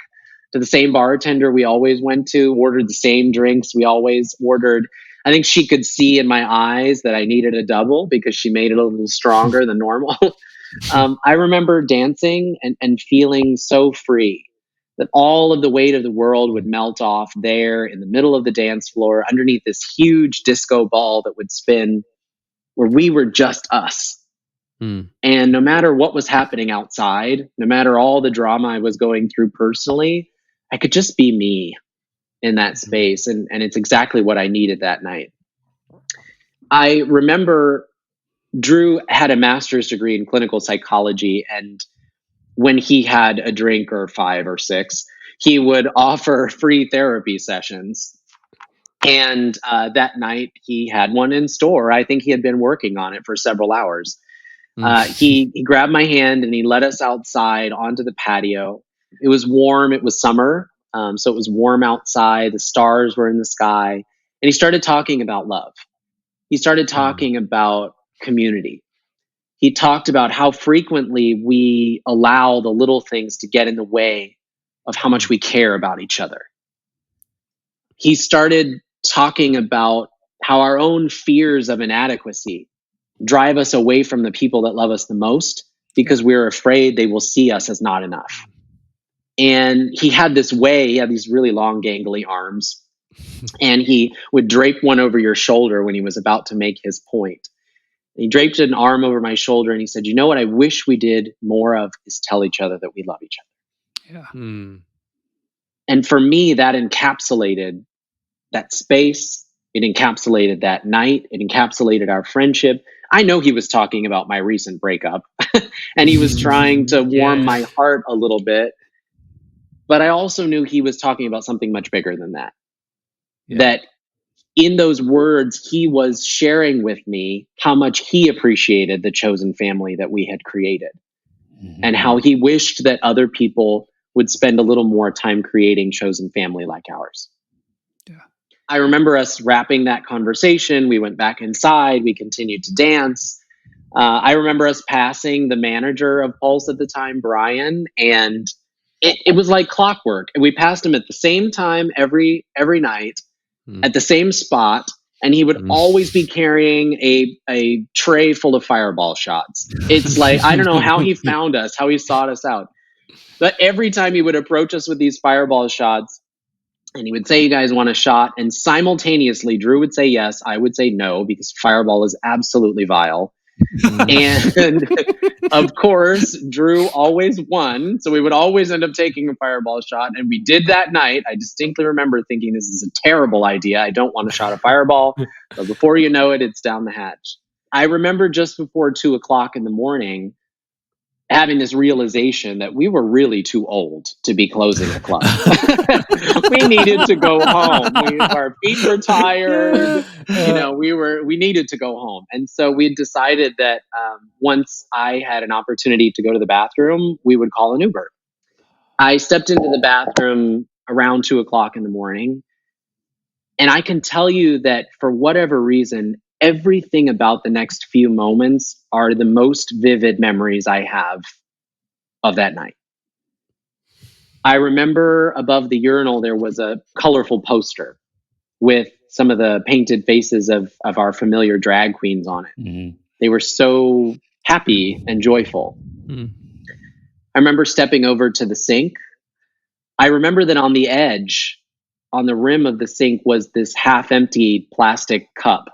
to the same bartender we always went to, ordered the same drinks we always ordered. I think she could see in my eyes that I needed a double because she made it a little stronger than normal. I remember dancing and feeling so free that all of the weight of the world would melt off there in the middle of the dance floor underneath this huge disco ball that would spin, where we were just us. Mm. And no matter what was happening outside, no matter all the drama I was going through personally, I could just be me in that space. And it's exactly what I needed that night. I remember Drew had a master's degree in clinical psychology. And when he had a drink or 5 or 6, he would offer free therapy sessions. And that night he had one in store. I think he had been working on it for several hours. He grabbed my hand and he led us outside onto the patio. It was warm. It was summer. So it was warm outside. The stars were in the sky. And he started talking about love. He started talking about community. He talked about how frequently we allow the little things to get in the way of how much we care about each other. He started talking about how our own fears of inadequacy drive us away from the people that love us the most because we're afraid they will see us as not enough. And he had this way, he had these really long, gangly arms, and he would drape one over your shoulder when he was about to make his point. And he draped an arm over my shoulder and he said, "You know what I wish we did more of is tell each other that we love each other." Yeah. And for me, that encapsulated that space. It encapsulated that night. It encapsulated our friendship. I know he was talking about my recent breakup and he was trying to warm my heart a little bit. But I also knew he was talking about something much bigger than that. Yeah. That in those words, he was sharing with me how much he appreciated the chosen family that we had created and how he wished that other people would spend a little more time creating chosen family like ours. I remember us wrapping that conversation. We went back inside. We continued to dance. I remember us passing the manager of Pulse at the time, Brian, and it was like clockwork. And we passed him at the same time every night at the same spot. And he would always be carrying a tray full of fireball shots. It's like, I don't know how he found us, how he sought us out. But every time he would approach us with these fireball shots, and he would say, "You guys want a shot?" And simultaneously, Drew would say yes. I would say no, because fireball is absolutely vile. And of course, Drew always won. So we would always end up taking a fireball shot. And we did that night. I distinctly remember thinking, this is a terrible idea. I don't want a shot of fireball. But before you know it, it's down the hatch. I remember just before 2:00 in the morning, having this realization that we were really too old to be closing the club. We needed to go home. Our feet were tired. We needed to go home. And so we decided that once I had an opportunity to go to the bathroom, we would call an Uber. I stepped into the bathroom around 2:00 in the morning. And I can tell you that for whatever reason, everything about the next few moments are the most vivid memories I have of that night. I remember above the urinal, there was a colorful poster with some of the painted faces of our familiar drag queens on it. They were so happy and joyful. I remember stepping over to the sink. I remember that on the edge, on the rim of the sink, was this half-empty plastic cup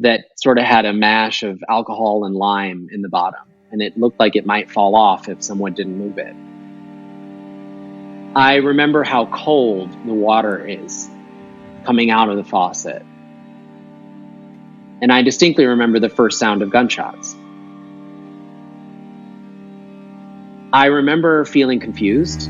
that sort of had a mash of alcohol and lime in the bottom. And it looked like it might fall off if someone didn't move it. I remember how cold the water is coming out of the faucet. And I distinctly remember the first sound of gunshots. I remember feeling confused.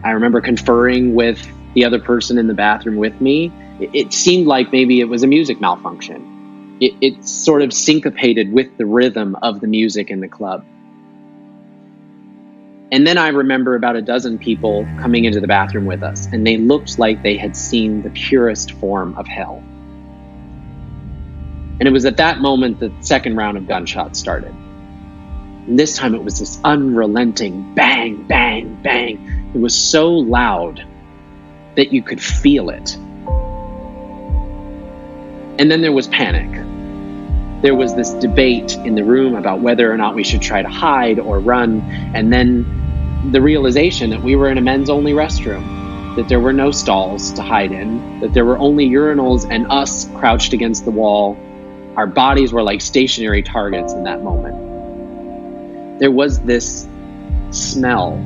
I remember conferring with the other person in the bathroom with me. It seemed like maybe it was a music malfunction. It sort of syncopated with the rhythm of the music in the club. And then I remember about a dozen people coming into the bathroom with us, and they looked like they had seen the purest form of hell. And it was at that moment that the second round of gunshots started. And this time it was this unrelenting bang, bang, bang. It was so loud that you could feel it. And then there was panic. There was this debate in the room about whether or not we should try to hide or run. And then the realization that we were in a men's only restroom, that there were no stalls to hide in, that there were only urinals and us crouched against the wall. Our bodies were like stationary targets in that moment. There was this smell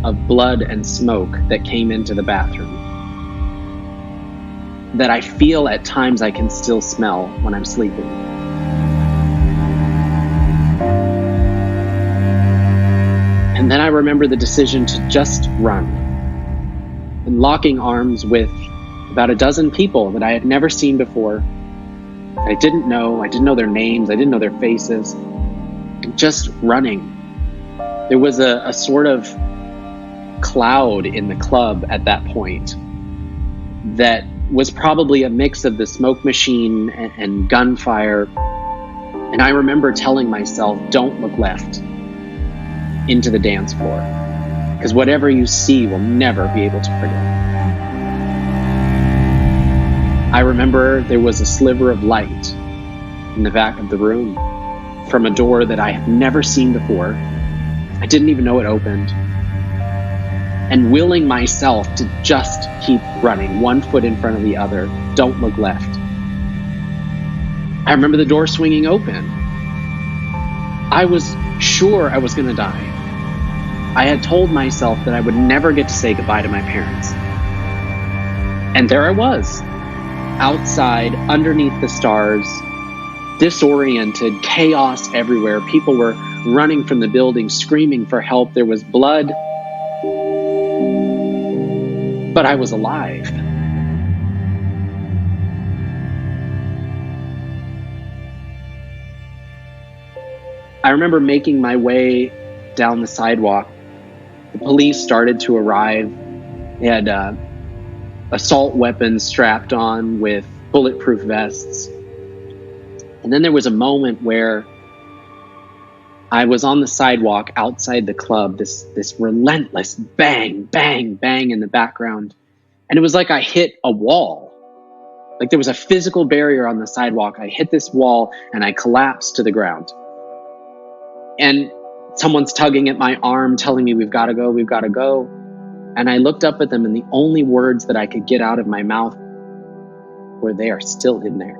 of blood and smoke that came into the bathroom that I feel at times I can still smell when I'm sleeping. And then I remember the decision to just run, and locking arms with about a dozen people that I had never seen before. I didn't know their names, I didn't know their faces. Just running. There was a sort of cloud in the club at that point that was probably a mix of the smoke machine and gunfire. And I remember telling myself, don't look left into the dance floor, because whatever you see will never be able to forget. I remember there was a sliver of light in the back of the room from a door that I had never seen before. I didn't even know it opened. And willing myself to just keep running, one foot in front of the other, don't look left. I remember the door swinging open. I was sure I was going to die. I had told myself that I would never get to say goodbye to my parents. And there I was, outside, underneath the stars, disoriented, chaos everywhere. People were running from the building, screaming for help. There was blood. But I was alive. I remember making my way down the sidewalk. The police started to arrive. They had assault weapons strapped on with bulletproof vests. And then there was a moment where I was on the sidewalk outside the club, this relentless bang, bang, bang in the background. And it was like I hit a wall. Like there was a physical barrier on the sidewalk. I hit this wall and I collapsed to the ground. And someone's tugging at my arm, telling me, we've got to go, we've got to go. And I looked up at them, and the only words that I could get out of my mouth were, they are still in there.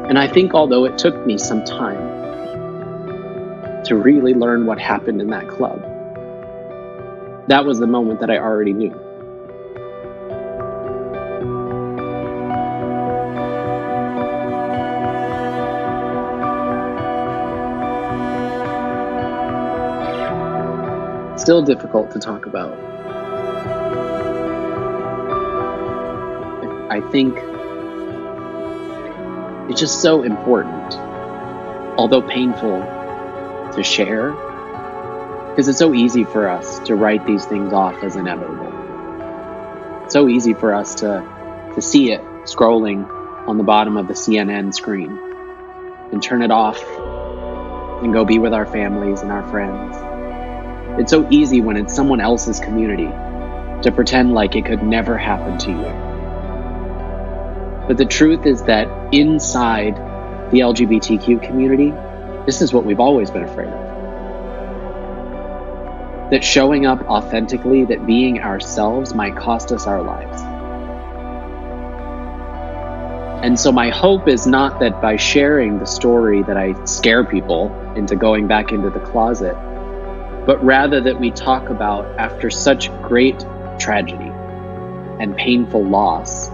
And I think although it took me some time to really learn what happened in that club, that was the moment that I already knew. Still difficult to talk about. I think it's just so important, although painful, to share, because it's so easy for us to write these things off as inevitable. It's so easy for us to see it scrolling on the bottom of the CNN screen and turn it off and go be with our families and our friends. It's so easy when it's someone else's community to pretend like it could never happen to you. But the truth is that inside the LGBTQ community, this is what we've always been afraid of. That showing up authentically, that being ourselves might cost us our lives. And so my hope is not that by sharing the story that I scare people into going back into the closet, but rather that we talk about, after such great tragedy and painful loss,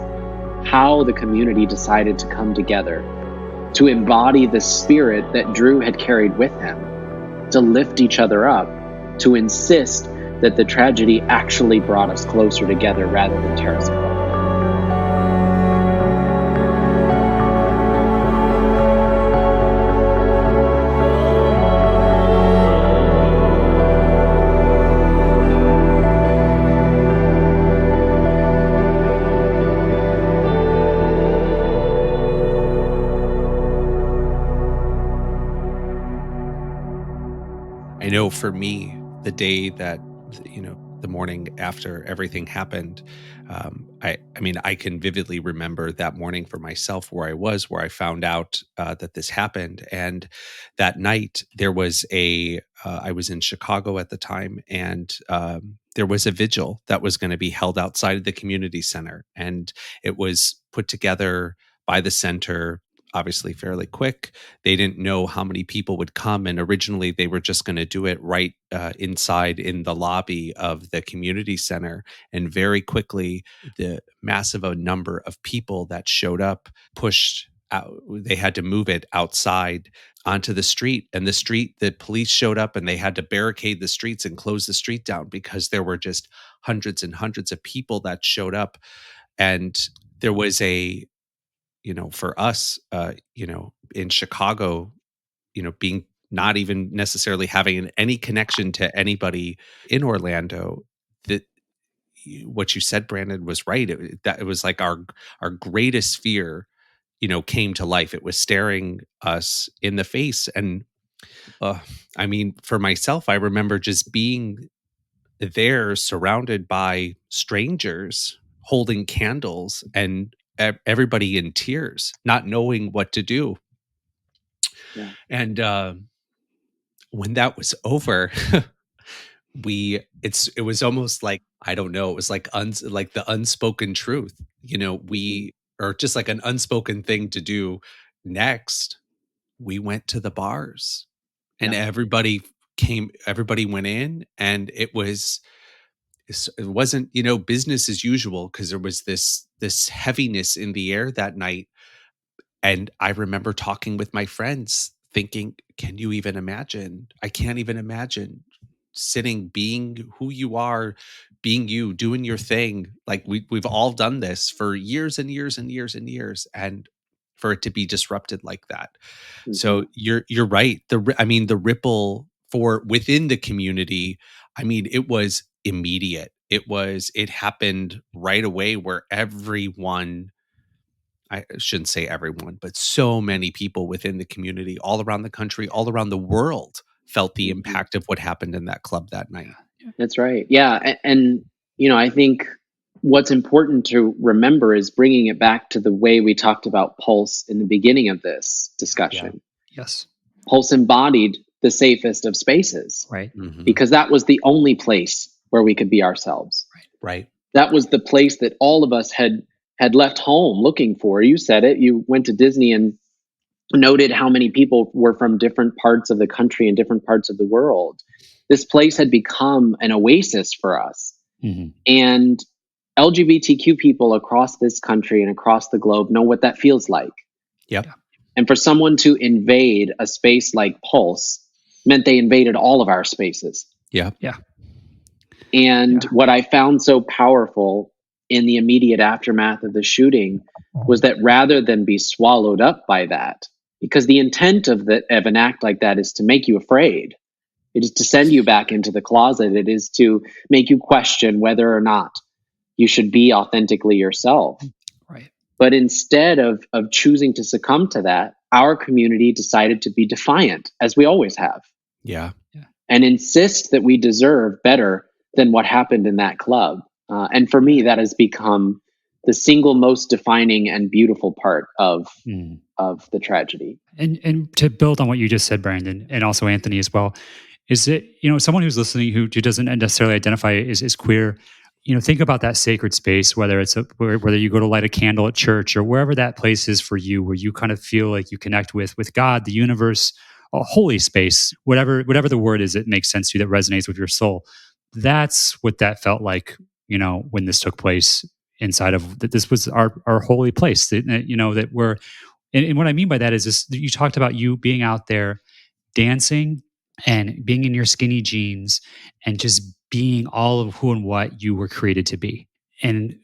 how the community decided to come together to embody the spirit that Drew had carried with him, to lift each other up, to insist that the tragedy actually brought us closer together rather than tear us apart. I know for me, the day that, the morning after everything happened, I mean, I can vividly remember that morning for myself where I found out that this happened. And that night, I was in Chicago at the time, and there was a vigil that was going to be held outside of the community center. And it was put together by the center, obviously fairly quick. They didn't know how many people would come, and originally they were just going to do it right inside in the lobby of the community center. And very quickly, the massive a number of people that showed up pushed out. They had to move it outside onto the street, and the police showed up, and they had to barricade the streets and close the street down because there were just hundreds and hundreds of people that showed up. And there was for us, in Chicago, being not even necessarily having any connection to anybody in Orlando, that what you said, Brandon, was right. That it was like our greatest fear, came to life. It was staring us in the face. And uh, I mean, for myself, I remember just being there surrounded by strangers holding candles and everybody in tears, not knowing what to do. Yeah. And when that was over, it was almost like, I don't know, it was like like the unspoken truth. Mhm. We or just like an unspoken thing to do next. We went to the bars, and Yeah. everybody went in, and it wasn't, business as usual, because there was this heaviness in the air that night. And I remember talking with my friends thinking, can you even imagine? I can't even imagine sitting, being who you are, being you, doing your thing. Like we've all done this for years and years and years and years, and for it to be disrupted like that. So Mhm. you're right. I mean, the ripple for within the community, I mean, it was immediate. It happened right away, where everyone, I shouldn't say everyone, but so many people within the community, all around the country, all around the world, felt the Mhm. impact of what happened in that club that night. Yeah. That's right. Yeah. And, I think what's important to remember is bringing it back to the way we talked about Pulse in the beginning of this Yeah. discussion. Yes. Pulse embodied the safest of spaces Right. Hmm. because that was the only place where we could be ourselves. Right. That was the place that all of us had left home looking for. You said it. You went to Disney and noted how many people were from different parts of the country and different parts of the world. This place had become an oasis for us. Hmm. And LGBTQ people across this country and across the globe know what that feels like. Yep. Yeah. And for someone to invade a space like Pulse meant they invaded all of our spaces. Yep. Yeah. And Yeah. what I found so powerful in the immediate aftermath of the shooting was that rather than be swallowed up by that, because the intent of an act like that is to make you afraid. It is to send you back into the closet. It is to make you question whether or not you should be authentically yourself. Right. But instead of choosing to succumb to that, our community decided to be defiant, as we always have, Yeah. Yeah. and insist that we deserve better than what happened in that club. And for me, that has become the single most defining and beautiful part Mm. of the tragedy. And to build on what you just said, Brandon, and also Anthony as well, is it, someone who's listening who doesn't necessarily identify as queer, think about that sacred space, whether it's whether you go to light a candle at church or wherever that place is for you, where you kind of feel like you connect with God, the universe, a holy space, whatever the word is that makes sense to you, that resonates with your soul. That's what that felt like, when this took place inside of that. This was our holy place that we're, and what I mean by that is this: you talked about you being out there dancing and being in your skinny jeans and just being all of who and what you were created to be. And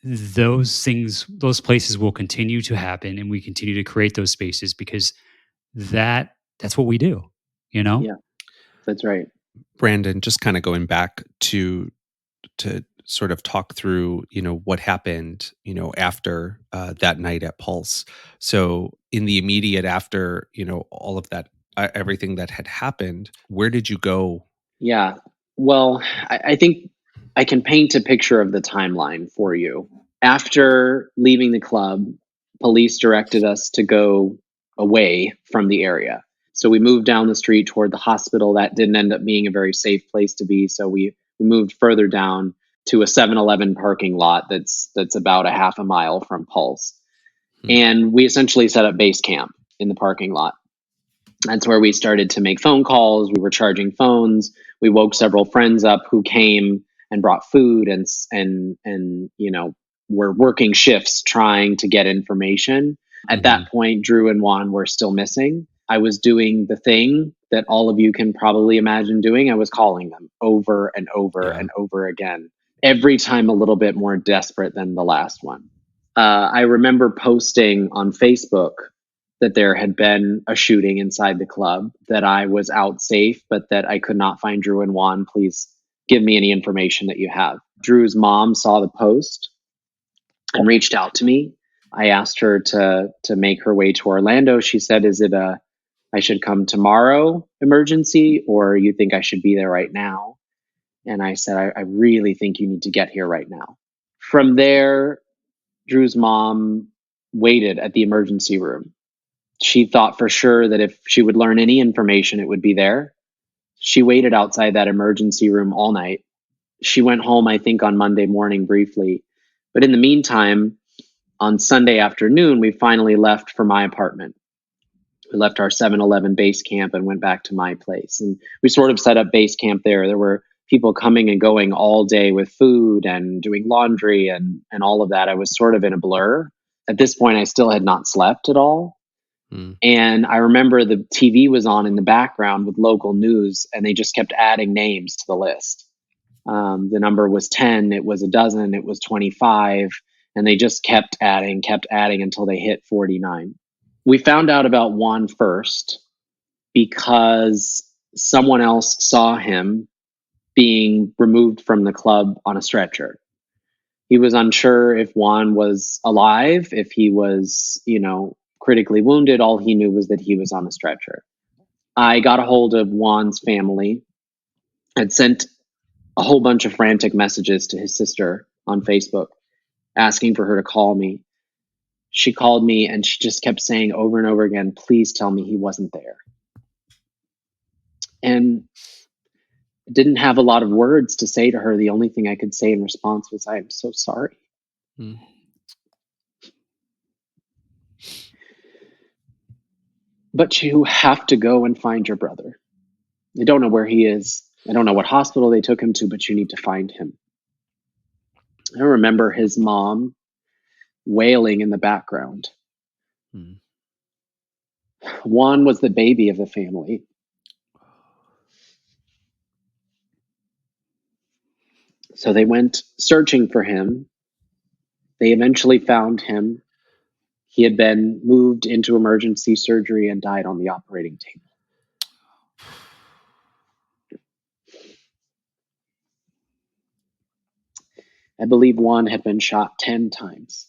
those things, those places will continue to happen, and we continue to create those spaces because that's what we do, you know? Yeah, that's right. Brandon, just kind of going back to sort of talk through, what happened, after that night at Pulse. So in the immediate after, all of that, everything that had happened, where did you go? Yeah. Well, I think I can paint a picture of the timeline for you. After leaving the club, police directed us to go away from the area. So we moved down the street toward the hospital. That didn't end up being a very safe place to be. So we moved further down to a 7-Eleven parking lot that's about a half a mile from Pulse. Hmm. And we essentially set up base camp in the parking lot. That's where we started to make phone calls. We were charging phones. We woke several friends up who came and brought food and were working shifts trying to get information. At that point, Drew and Juan were still missing. I was doing the thing that all of you can probably imagine doing. I was calling them over and over Yeah. and over again, every time a little bit more desperate than the last one. I remember posting on Facebook that there had been a shooting inside the club, that I was out safe, but that I could not find Drew and Juan. Please give me any information that you have. Drew's mom saw the post and reached out to me. I asked her to make her way to Orlando. She said, "Is it a I should come tomorrow emergency, or you think I should be there right now?" And I said, I really think you need to get here right now. From there, Drew's mom waited at the emergency room. She thought for sure that if she would learn any information, it would be there. She waited outside that emergency room all night. She went home, I think, on Monday morning briefly. But in the meantime, on Sunday afternoon, we finally left for my apartment. We left our 7-Eleven base camp and went back to my place. And we sort of set up base camp there. There were people coming and going all day with food and doing laundry and all of that. I was sort of in a blur. At this point, I still had not slept at all. And I remember the TV was on in the background with local news, and they just kept adding names to the list. The number was 10, it was a dozen, it was 25, and they just kept adding until they hit 49. We found out about Juan first because someone else saw him being removed from the club on a stretcher. He was unsure if Juan was alive, if he was, critically wounded. All he knew was that he was on a stretcher. I got a hold of Juan's family. I'd sent a whole bunch of frantic messages to his sister on Facebook asking for her to call me. She called me and she just kept saying over and over again, "Please tell me he wasn't there." And I didn't have a lot of words to say to her. The only thing I could say in response was, "I am so sorry." But you have to go and find your brother. I don't know where he is. I don't know what hospital they took him to, but you need to find him. I remember his mom wailing in the background. Juan was the baby of the family. So they went searching for him. They eventually found him. He had been moved into emergency surgery and died on the operating table. I believe Juan had been shot 10 times.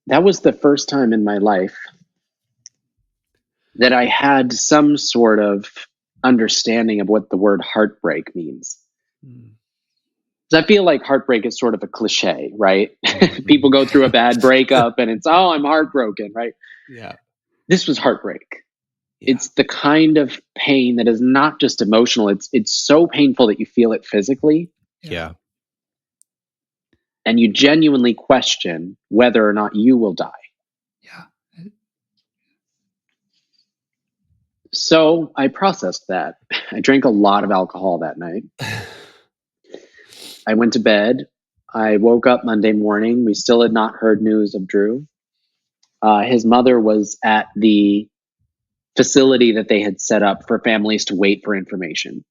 That was the first time in my life that I had some sort of understanding of what the word heartbreak means. I feel like heartbreak is sort of a cliche, right? People go through a bad breakup and it's, "Oh, I'm heartbroken," right? Yeah. This was heartbreak. Yeah. It's the kind of pain that is not just emotional. It's so painful that you feel it physically. Yeah. And you genuinely question whether or not you will die. Yeah. So I processed that. I drank a lot of alcohol that night. I went to bed. I woke up Monday morning. We still had not heard news of Drew. His mother was at the facility that they had set up for families to wait for information.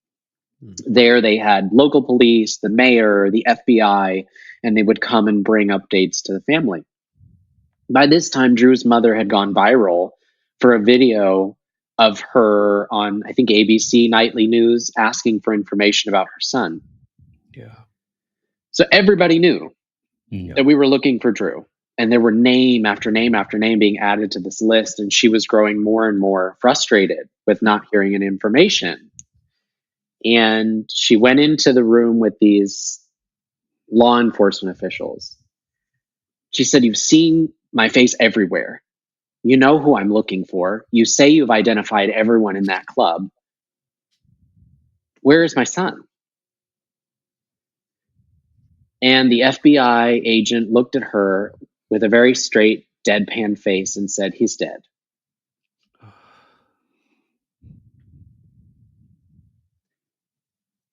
There they had local police, the mayor, the FBI, and they would come and bring updates to the family. By this time, Drew's mother had gone viral for a video of her on, I think, ABC Nightly News asking for information about her son. Yeah. So everybody knew Yeah. that we were looking for Drew. And there were name after name after name being added to this list. And she was growing more and more frustrated with not hearing any information. And she went into the room with these law enforcement officials. She said, "You've seen my face everywhere. You know who I'm looking for. You say you've identified everyone in that club. Where is my son?" And the FBI agent looked at her with a very straight, deadpan face and said, "He's dead."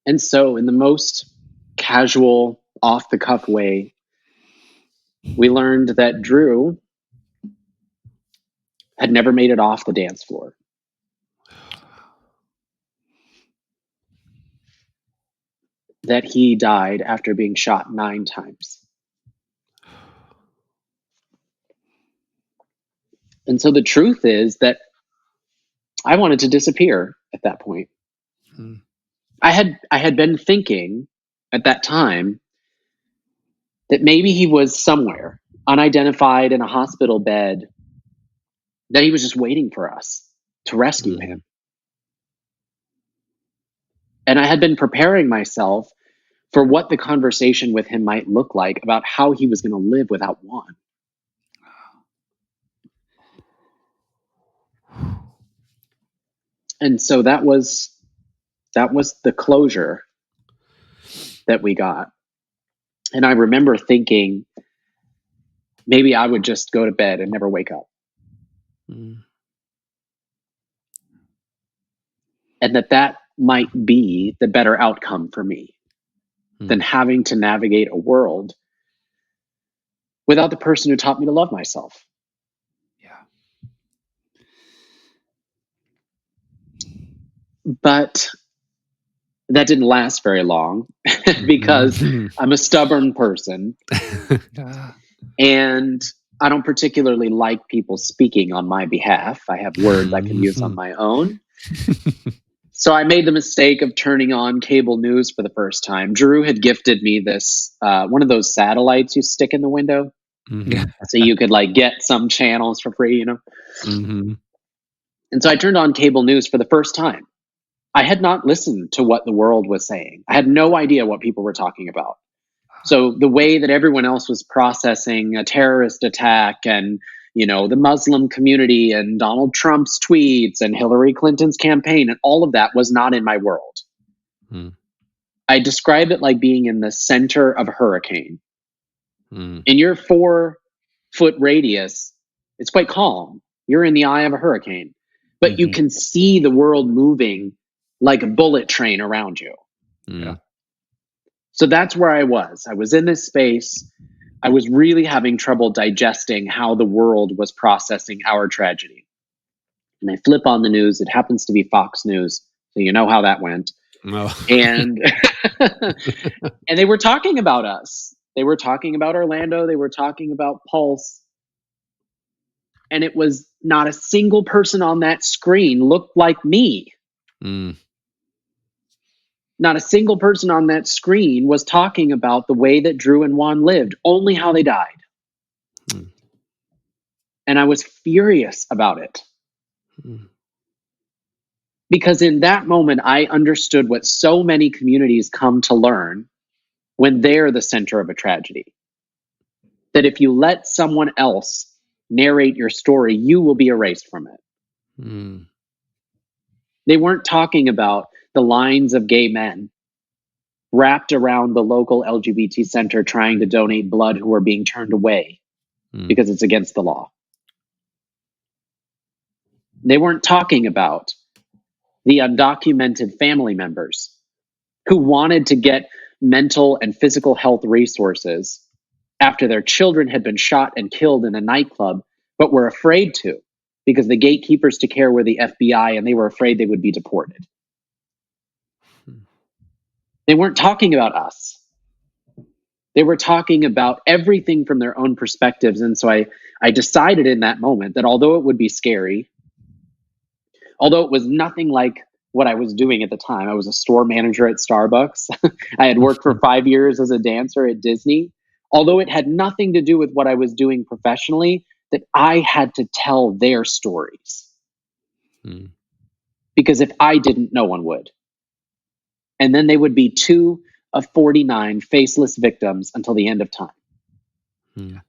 And so, in the most casual, off the cuff way, we learned that Drew had never made it off the dance floor. That he died after being shot 9 times. And so the truth is that I wanted to disappear at that point. I had been thinking at that time that maybe he was somewhere unidentified in a hospital bed, that he was just waiting for us to rescue him. And I had been preparing myself for what the conversation with him might look like about how he was going to live without Juan. And so that was the closure that we got. And I remember thinking maybe I would just go to bed and never wake up. And that might be the better outcome for me than having to navigate a world without the person who taught me to love myself. Yeah. But that didn't last very long because I'm a stubborn person and I don't particularly like people speaking on my behalf. I have words I can use on my own. So I made the mistake of turning on cable news for the first time. Drew had gifted me this, one of those satellites you stick in the window. So you could get some channels for free, And so I turned on cable news for the first time. I had not listened to what the world was saying. I had no idea what people were talking about. So the way that everyone else was processing a terrorist attack and, the Muslim community and Donald Trump's tweets and Hillary Clinton's campaign and all of that was not in my world. I describe it like being in the center of a hurricane. In your 4-foot radius, it's quite calm. You're in the eye of a hurricane, but you can see the world moving like a bullet train around you. Yeah. So that's where I was. I was in this space. I was really having trouble digesting how the world was processing our tragedy. And I flip on the news. It happens to be Fox News. So you know how that went. And and they were talking about us. They were talking about Orlando. They were talking about Pulse. And it was not a single person on that screen looked like me. Not a single person on that screen was talking about the way that Drew and Juan lived, only how they died. And I was furious about it. Because in that moment, I understood what so many communities come to learn when they're the center of a tragedy. That if you let someone else narrate your story, you will be erased from it. They weren't talking about the lines of gay men wrapped around the local LGBT center trying to donate blood who are being turned away because it's against the law. They weren't talking about the undocumented family members who wanted to get mental and physical health resources after their children had been shot and killed in a nightclub, but were afraid to because the gatekeepers to care were the FBI and they were afraid they would be deported. They weren't talking about us. They were talking about everything from their own perspectives. And so I decided in that moment that although it would be scary, although it was nothing like what I was doing at the time, I was a store manager at Starbucks. I had worked for 5 years as a dancer at Disney. Although it had nothing to do with what I was doing professionally, that I had to tell their stories. Because if I didn't, no one would. And then they would be 2 of 49 faceless victims until the end of time.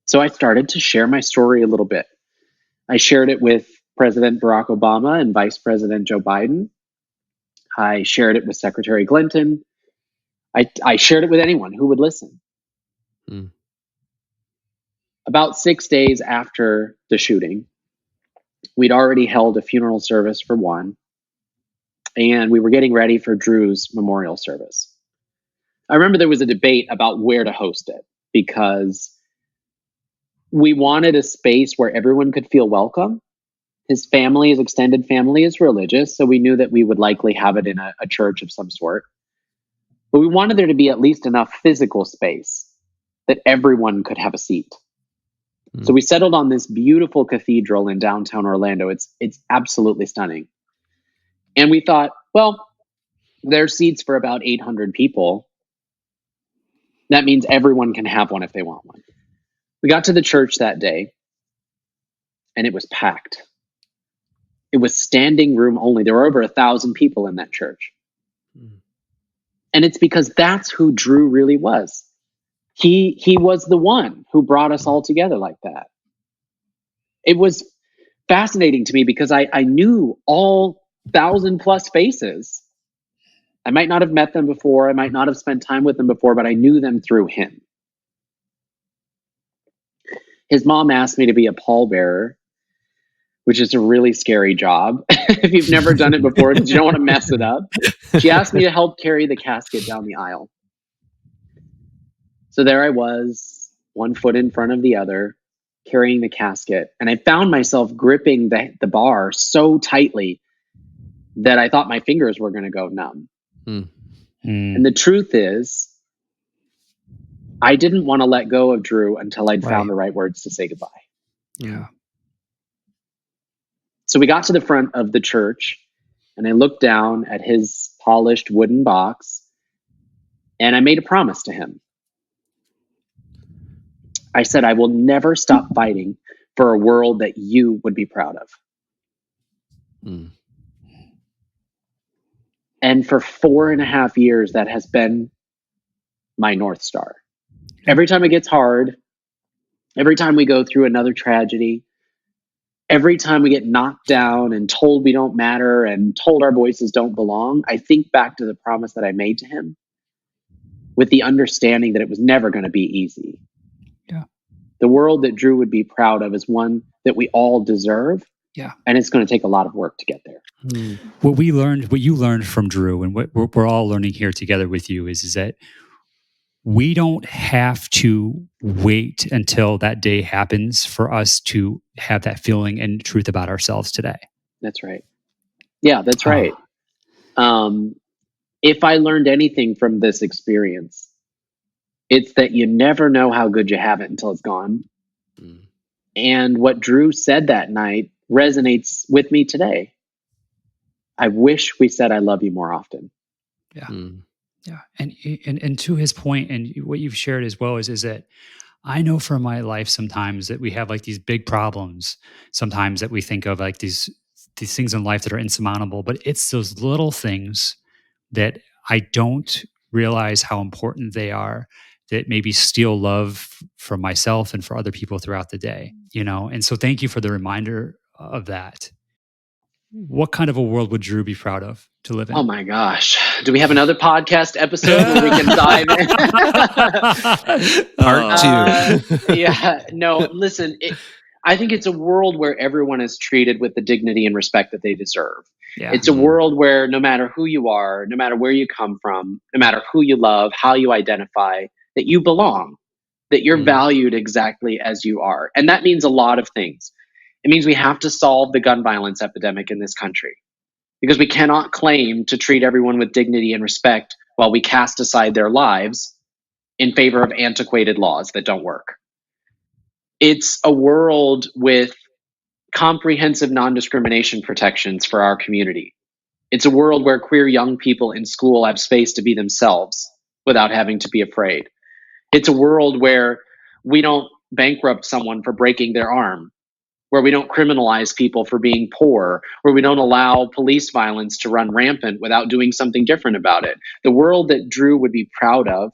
So I started to share my story a little bit. I shared it with President Barack Obama and Vice President Joe Biden. I shared it with Secretary Clinton. I shared it with anyone who would listen. About 6 days after the shooting, we'd already held a funeral service for one, and we were getting ready for Drew's memorial service. I remember there was a debate about where to host it because we wanted a space where everyone could feel welcome. His family, his extended family, is religious, so we knew that we would likely have it in a church of some sort. But we wanted there to be at least enough physical space that everyone could have a seat. So we settled on this beautiful cathedral in downtown Orlando. It's absolutely stunning. And we thought, well, there's seats for about 800 people. That means everyone can have one if they want one. We got to the church that day, and it was packed. It was standing room only. There were over 1,000 people in that church. And it's because that's who Drew really was. He was the one who brought us all together like that. It was fascinating to me because I knew all 1,000+ faces. I might not have met them before. I might not have spent time with them before, but I knew them through him. His mom asked me to be a pallbearer, which is a really scary job if you've never done it before because you don't want to mess it up. She asked me to help carry the casket down the aisle. So there I was, one foot in front of the other, carrying the casket. And I found myself gripping the bar so tightly that I thought my fingers were going to go numb. And the truth is, I didn't want to let go of Drew until I'd found the right words to say goodbye. Yeah. So we got to the front of the church, and I looked down at his polished wooden box, and I made a promise to him. I said, I will never stop fighting for a world that you would be proud of. And for 4.5 years, that has been my North Star. Every time it gets hard, every time we go through another tragedy, every time we get knocked down and told we don't matter and told our voices don't belong, I think back to the promise that I made to him with the understanding that it was never going to be easy. Yeah. The world that Drew would be proud of is one that we all deserve. Yeah. And it's going to take a lot of work to get there. What you learned from Drew, and what we're all learning here together with you is that we don't have to wait until that day happens for us to have that feeling and truth about ourselves today. That's right. Yeah, that's right. If I learned anything from this experience, it's that you never know how good you have it until it's gone. And what Drew said that night resonates with me today. I wish we said I love you more often. Yeah. Yeah. And to his point, and what you've shared as well is that I know from my life sometimes that we have like these big problems, sometimes that we think of like these things in life that are insurmountable, but it's those little things that I don't realize how important they are that maybe steal love from myself and for other people throughout the day, And so thank you for the reminder of that. What kind of a world would Drew be proud of to live in? Oh my gosh. Do we have another podcast episode where we can dive in? Part 2. Yeah. No, listen, I think it's a world where everyone is treated with the dignity and respect that they deserve. Yeah. It's a world where no matter who you are, no matter where you come from, no matter who you love, how you identify, that you belong. that you're Mm. valued exactly as you are. And that means a lot of things. It means we have to solve the gun violence epidemic in this country because we cannot claim to treat everyone with dignity and respect while we cast aside their lives in favor of antiquated laws that don't work. It's a world with comprehensive non discrimination protections for our community. It's a world where queer young people in school have space to be themselves without having to be afraid. It's a world where we don't bankrupt someone for breaking their arm, where we don't criminalize people for being poor, where we don't allow police violence to run rampant without doing something different about it. The world that Drew would be proud of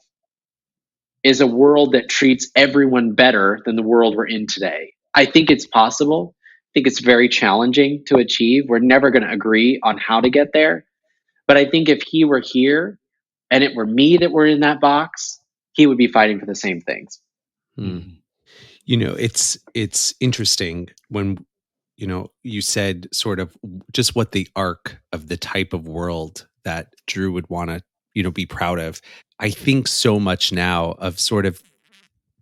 is a world that treats everyone better than the world we're in today. I think it's possible. I think it's very challenging to achieve. We're never going to agree on how to get there. But I think if he were here and it were me that were in that box, he would be fighting for the same things. Mm. It's interesting when you said sort of just what the arc of the type of world that Drew would want to be proud of. I think so much now of sort of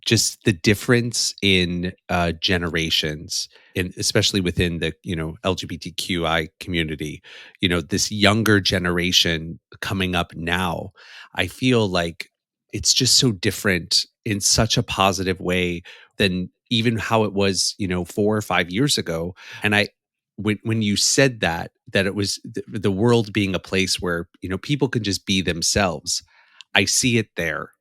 just the difference in generations, and especially within the LGBTQI community. This younger generation coming up now, I feel like it's just so different in such a positive way than even how it was 4 or 5 years ago. And when you said that it was the world being a place where people can just be themselves, I see it there.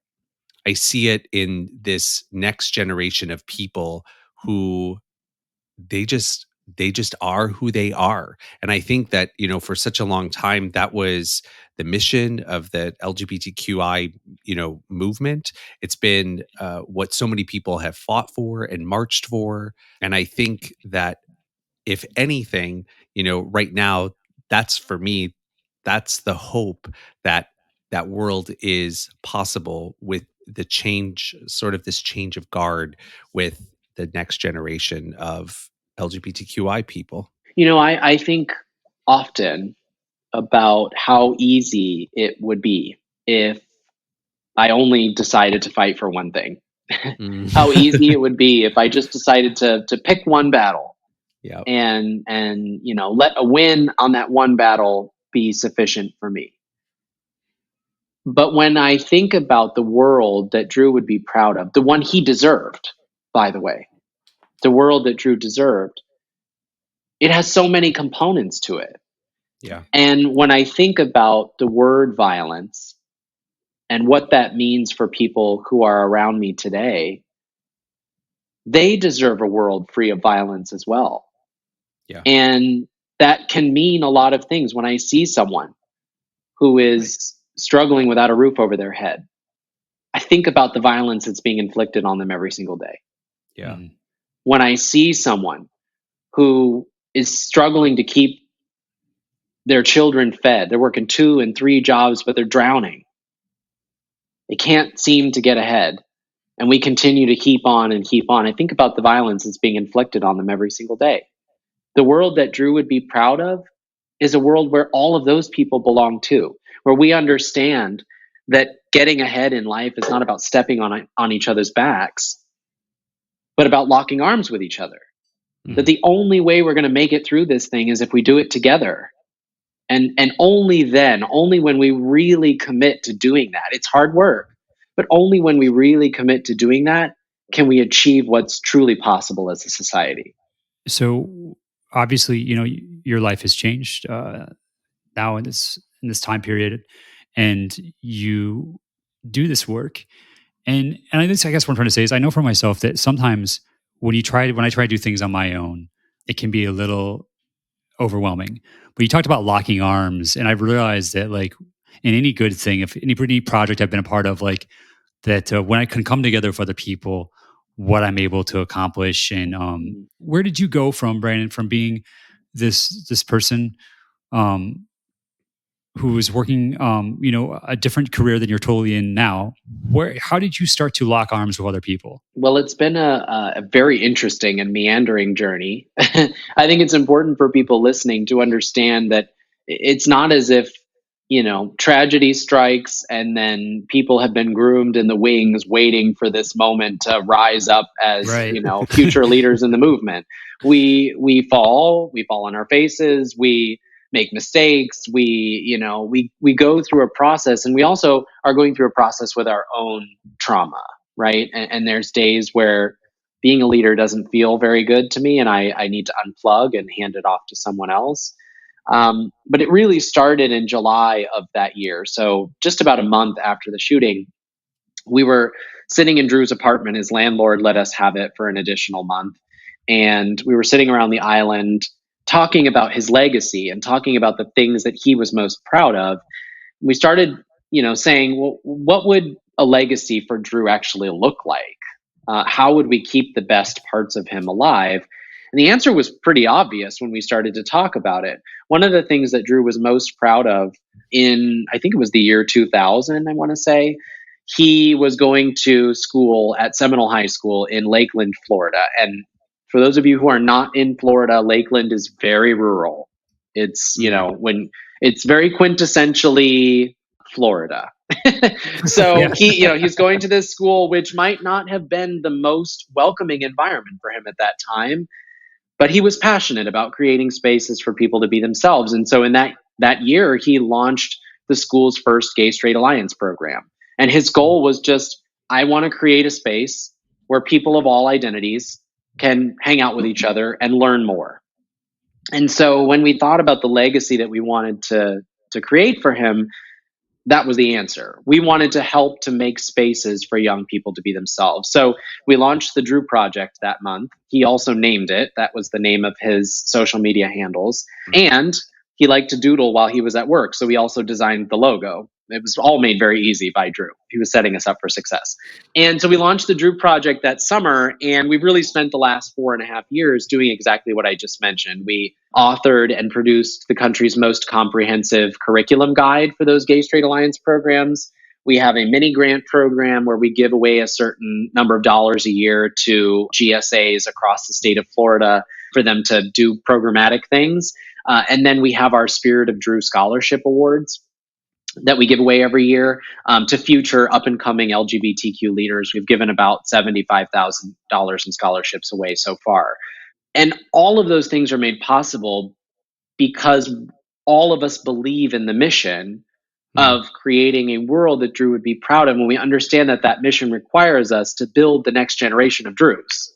I see it in this next generation of people who they just they just are who they are. And I think that, for such a long time that was the mission of the LGBTQI, movement. It's been what so many people have fought for and marched for. And I think that if anything, right now, that's for me, that's the hope that that world is possible with the change, sort of this change of guard with the next generation of LGBTQI people. I think often about how easy it would be if I only decided to fight for one thing. Mm. How easy it would be if I just decided to pick one battle Yeah. and let a win on that one battle be sufficient for me. But when I think about the world that Drew would be proud of, the one he deserved, by the way, the world that Drew deserved, it has so many components to it. Yeah. And when I think about the word violence and what that means for people who are around me today, they deserve a world free of violence as well. Yeah. And that can mean a lot of things. When I see someone who Right. is struggling without a roof over their head, I think about the violence that's being inflicted on them every single day. Yeah. When I see someone who is struggling to keep their children fed, they're working 2 and 3 jobs, but they're drowning. They can't seem to get ahead. And we continue to keep on and keep on. I think about the violence that's being inflicted on them every single day. The world that Drew would be proud of is a world where all of those people belong to, where we understand that getting ahead in life is not about stepping on each other's backs, but about locking arms with each other. That the only way we're going to make it through this thing is if we do it together. And only then, only when we really commit to doing that, it's hard work, but only when we really commit to doing that can we achieve what's truly possible as a society. So obviously, your life has changed now in this time period, and you do this work. And I guess what I'm trying to say is, I know for myself that sometimes when I try to do things on my own, it can be a little overwhelming. But you talked about locking arms, and I've realized that, like, in any good thing, if any project I've been a part of, like that, when I can come together with other people, what I'm able to accomplish. And Mhm. where did you go from, Brandon, from being this person um, who was working, a different career than you're totally in now? How did you start to lock arms with other people? Well, it's been a very interesting and meandering journey. I think it's important for people listening to understand that it's not as if tragedy strikes, and then people have been groomed in the wings waiting for this moment to rise up as, Right. future leaders in the movement. We fall on our faces, we make mistakes, we go through a process, and we also are going through a process with our own trauma, right? And there's days where being a leader doesn't feel very good to me, and I need to unplug and hand it off to someone else. But it really started in July of that year. So just about a month after the shooting, we were sitting in Drew's apartment. His landlord let us have it for an additional month. And we were sitting around the island talking about his legacy and talking about the things that he was most proud of. We started, saying, well, what would a legacy for Drew actually look like? How would we keep the best parts of him alive? And the answer was pretty obvious when we started to talk about it. One of the things that Drew was most proud of in, I think it was the year 2000, I want to say, he was going to school at Seminole High School in Lakeland, Florida. And for those of you who are not in Florida, Lakeland is very rural. It's, when it's very quintessentially Florida. So Yeah. he's going to this school, which might not have been the most welcoming environment for him at that time, but he was passionate about creating spaces for people to be themselves. And so in that year, he launched the school's first Gay Straight Alliance program. And his goal was just, I want to create a space where people of all identities can hang out with each other and learn more. And so when we thought about the legacy that we wanted to create for him, that was the answer. We wanted to help to make spaces for young people to be themselves. So we launched the Drew Project that month. He also named it. That was the name of his social media handles. And he liked to doodle while he was at work. So we also designed the logo. It was all made very easy by Drew. He was setting us up for success. And so we launched the Drew Project that summer, and we've really spent the last 4.5 years doing exactly what I just mentioned. We authored and produced the country's most comprehensive curriculum guide for those Gay Straight Alliance programs. We have a mini grant program where we give away a certain number of dollars a year to GSAs across the state of Florida for them to do programmatic things. And then we have our Spirit of Drew Scholarship Awards that we give away every year to future up and coming LGBTQ leaders. We've given about $75,000 in scholarships away so far. And all of those things are made possible because all of us believe in the mission of creating a world that Drew would be proud of. When we understand that that mission requires us to build the next generation of Drews,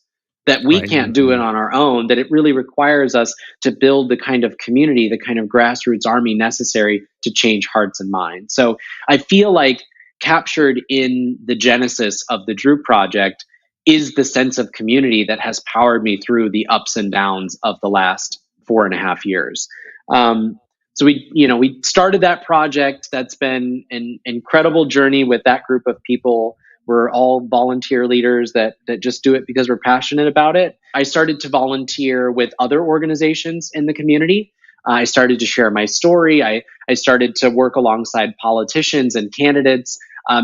that we Right. can't do it on our own, that it really requires us to build the kind of community, the kind of grassroots army necessary to change hearts and minds. So I feel like captured in the genesis of the Drew Project is the sense of community that has powered me through the ups and downs of the last 4.5 years. So we started that project. That's been an incredible journey with that group of people. We're all volunteer leaders that just do it because we're passionate about it. I started to volunteer with other organizations in the community. I started to share my story. I started to work alongside politicians and candidates,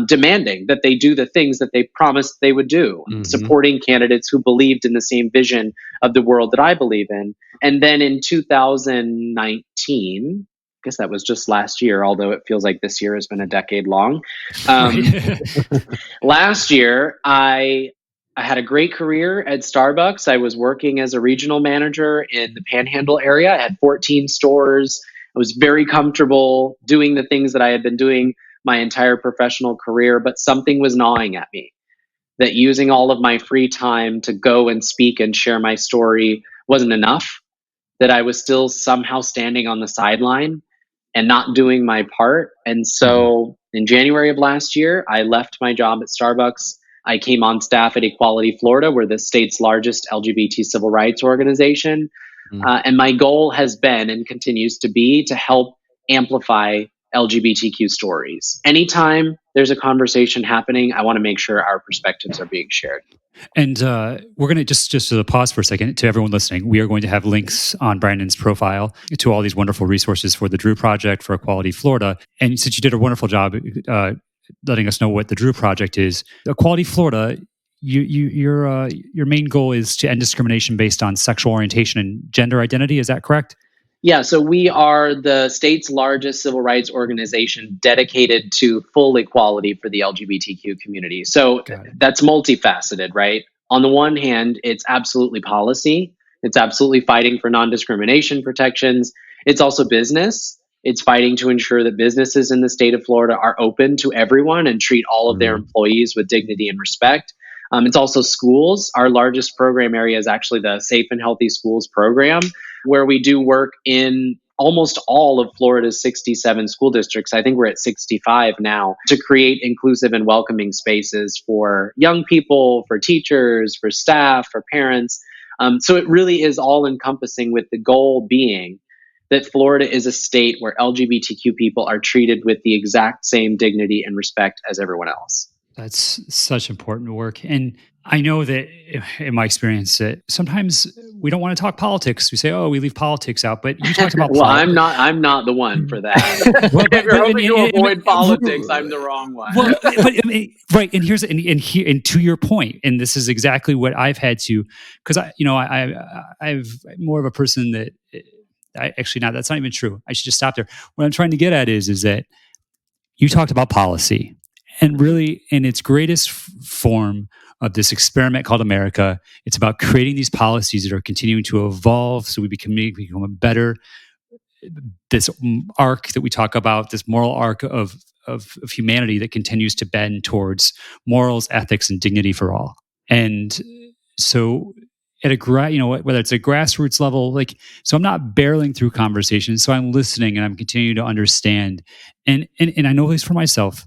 demanding that they do the things that they promised they would do, supporting candidates who believed in the same vision of the world that I believe in. And then in 2019, I guess that was just last year, although it feels like this year has been a decade long. Right. Last year, I had a great career at Starbucks. I was working as a regional manager in the Panhandle area. I had 14 stores. I was very comfortable doing the things that I had been doing my entire professional career, but something was gnawing at me, that using all of my free time to go and speak and share my story wasn't enough, that I was still somehow standing on the sideline and not doing my part. And so in January of last year, I left my job at Starbucks. I came on staff at Equality Florida. We're the state's largest LGBT civil rights organization. And my goal has been and continues to be to help amplify LGBTQ stories. Anytime there's a conversation happening, I want to make sure our perspectives are being shared. And we're going to just to pause for a second to everyone listening. We are going to have links on Brandon's profile to all these wonderful resources for the Drew Project, for Equality Florida. And since you did a wonderful job letting us know what the Drew Project is, Equality Florida, your main goal is to end discrimination based on sexual orientation and gender identity. Is that correct? Yeah, so we are the state's largest civil rights organization dedicated to full equality for the LGBTQ community. So Got it. that's multifaceted, right? On the one hand, it's absolutely policy, it's absolutely fighting for non discrimination protections. It's also business. It's fighting to ensure that businesses in the state of Florida are open to everyone and treat all of their Mm. employees with dignity and respect. It's also schools. Our largest program area is actually the Safe and Healthy Schools program, where we do work in almost all of Florida's 67 school districts. I think we're at 65 now, to create inclusive and welcoming spaces for young people, for teachers, for staff, for parents. So it really is all encompassing, with the goal being that Florida is a state where LGBTQ people are treated with the exact same dignity and respect as everyone else. That's such important work. And I know that in my experience that sometimes we don't want to talk politics. We say, "Oh, we leave politics out." But you talked about Well, politics. I'm not the one for that. Well, If but you're but hoping to avoid politics, I'm the wrong one. well, but I mean, right. And here's and here and to your point, and this is exactly what I've had to, because I've more of a person that I actually not. That's not even true. I should just stop there. What I'm trying to get at is that you talked about policy, and Mhm. really in its greatest form of this experiment called America, it's about creating these policies that are continuing to evolve so we become a better, this arc that we talk about, this moral arc of humanity that continues to bend towards morals, ethics, and dignity for all. And so at whether it's a grassroots level, like, so I'm not barreling through conversations, so I'm listening and I'm continuing to understand. And I know, at least for myself,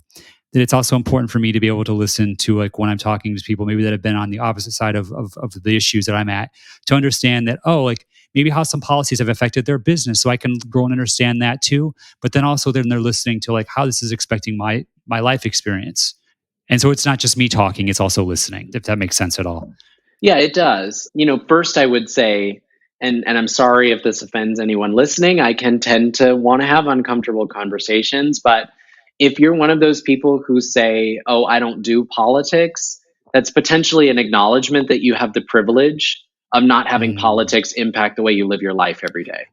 that it's also important for me to be able to listen to, like, when I'm talking to people maybe that have been on the opposite side of the issues that I'm at, to understand that, oh, like, maybe how some policies have affected their business, so I can grow and understand that too. But then also then they're listening to, like, how this is affecting my life experience. And so it's not just me talking, it's also listening, if that makes sense at all. Yeah, it does. First I would say, and I'm sorry if this offends anyone listening, I can tend to want to have uncomfortable conversations, but if you're one of those people who say, "Oh, I don't do politics," that's potentially an acknowledgement that you have the privilege of not having Mm, politics impact the way you live your life every day.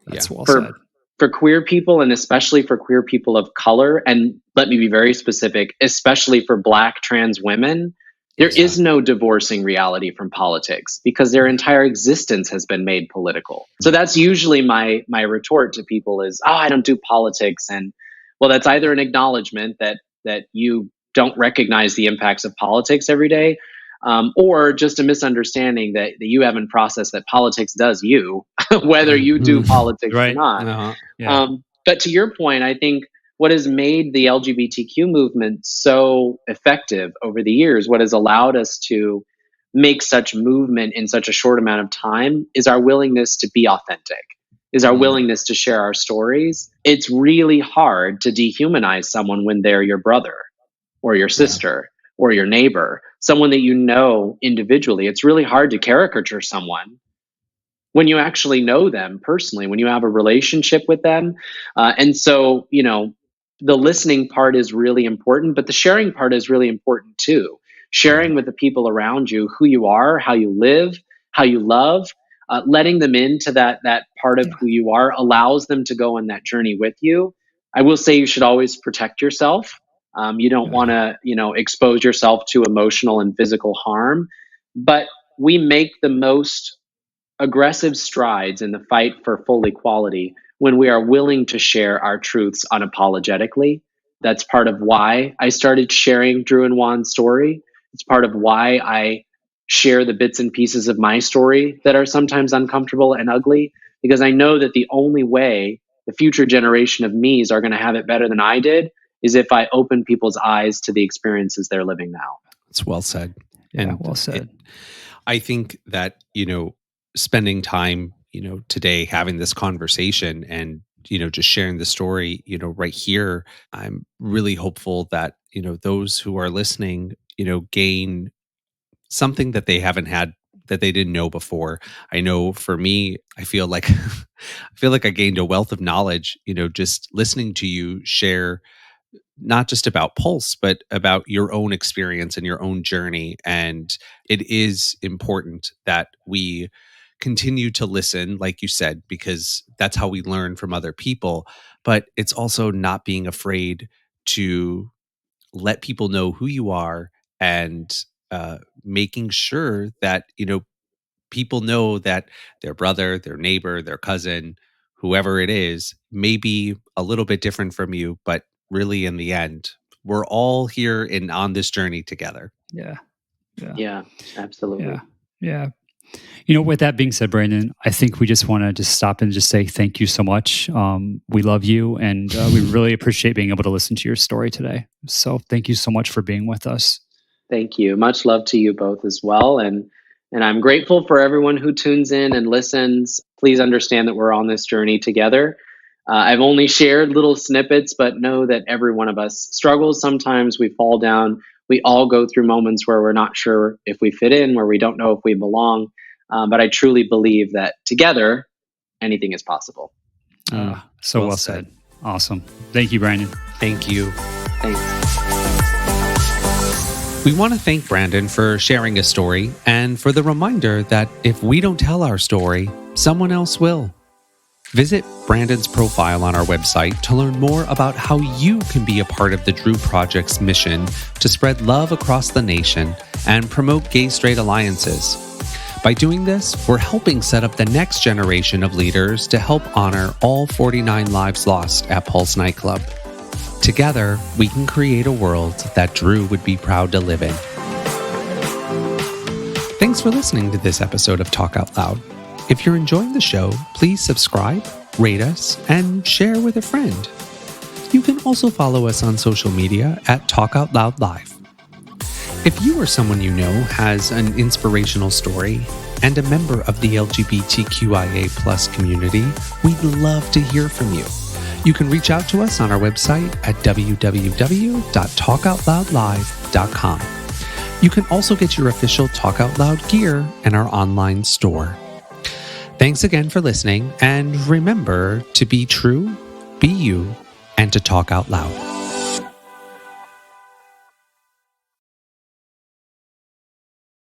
Yeah. that's well For said. for queer people, and especially for queer people of color, and let me be very specific, especially for Black trans women, there Yeah. is no divorcing reality from politics, because their Yeah. entire existence has been made political. So that's usually my retort to people is, "Oh, I don't do politics." And well, that's either an acknowledgement that you don't recognize the impacts of politics every day, or just a misunderstanding that you haven't processed that politics does you, whether you do Mhm. politics or Right. not. Uh-huh. Yeah. But to your point, I think what has made the LGBTQ movement so effective over the years, what has allowed us to make such movement in such a short amount of time, is our willingness to be authentic, is our Mm. willingness to share our stories. It's really hard to dehumanize someone when they're your brother or your Yeah. sister or your neighbor, someone that you know individually. It's really hard to caricature someone when you actually know them personally, when you have a relationship with them. And so, the listening part is really important, but the sharing part is really important too. Yeah. Sharing with the people around you who you are, how you live, how you love, letting them into that part of Yeah. who you are allows them to go on that journey with you. I will say you should always protect yourself. You don't want Yeah. to, expose yourself to emotional and physical harm, but we make the most aggressive strides in the fight for full equality when we are willing to share our truths unapologetically. That's part of why I started sharing Drew and Juan's story. It's part of why I share the bits and pieces of my story that are sometimes uncomfortable and ugly, because I know that the only way the future generation of me's are going to have it better than I did is if I open people's eyes to the experiences they're living now. It's well said. Yeah. And Well said. I think that, spending time, today having this conversation and, just sharing the story, right here, I'm really hopeful that, those who are listening, gain something that they haven't had, that they didn't know before. I know for me, I feel like I feel like I gained a wealth of knowledge, just listening to you share not just about Pulse, but about your own experience and your own journey. And it is important that we continue to listen, like you said, because that's how we learn from other people. But it's also not being afraid to let people know who you are, and making sure that, people know that their brother, their neighbor, their cousin, whoever it is, may be a little bit different from you, but really in the end, we're all here and on this journey together. Yeah. Yeah. Yeah, absolutely. Yeah. Yeah. With that being said, Brandon, I think we just want to just stop and just say thank you so much. We love you, and we really appreciate being able to listen to your story today. So thank you so much for being with us. Thank you. Much love to you both as well. And I'm grateful for everyone who tunes in and listens. Please understand that we're on this journey together. I've only shared little snippets, but know that every one of us struggles. Sometimes we fall down. We all go through moments where we're not sure if we fit in, where we don't know if we belong. But I truly believe that together, anything is possible. So well said. Awesome. Thank you, Brandon. Thank you. Thanks. We want to thank Brandon for sharing his story, and for the reminder that if we don't tell our story, someone else will. Visit Brandon's profile on our website to learn more about how you can be a part of the Drew Project's mission to spread love across the nation and promote gay-straight alliances. By doing this, we're helping set up the next generation of leaders to help honor all 49 lives lost at Pulse Nightclub. Together, we can create a world that Drew would be proud to live in. Thanks for listening to this episode of Talk Out Loud. If you're enjoying the show, please subscribe, rate us, and share with a friend. You can also follow us on social media at Talk Out Loud Live. If you or someone you know has an inspirational story and a member of the LGBTQIA+ community, we'd love to hear from you. You can reach out to us on our website at www.talkoutloudlive.com. You can also get your official Talk Out Loud gear in our online store. Thanks again for listening, and remember to be true, be you, and to talk out loud.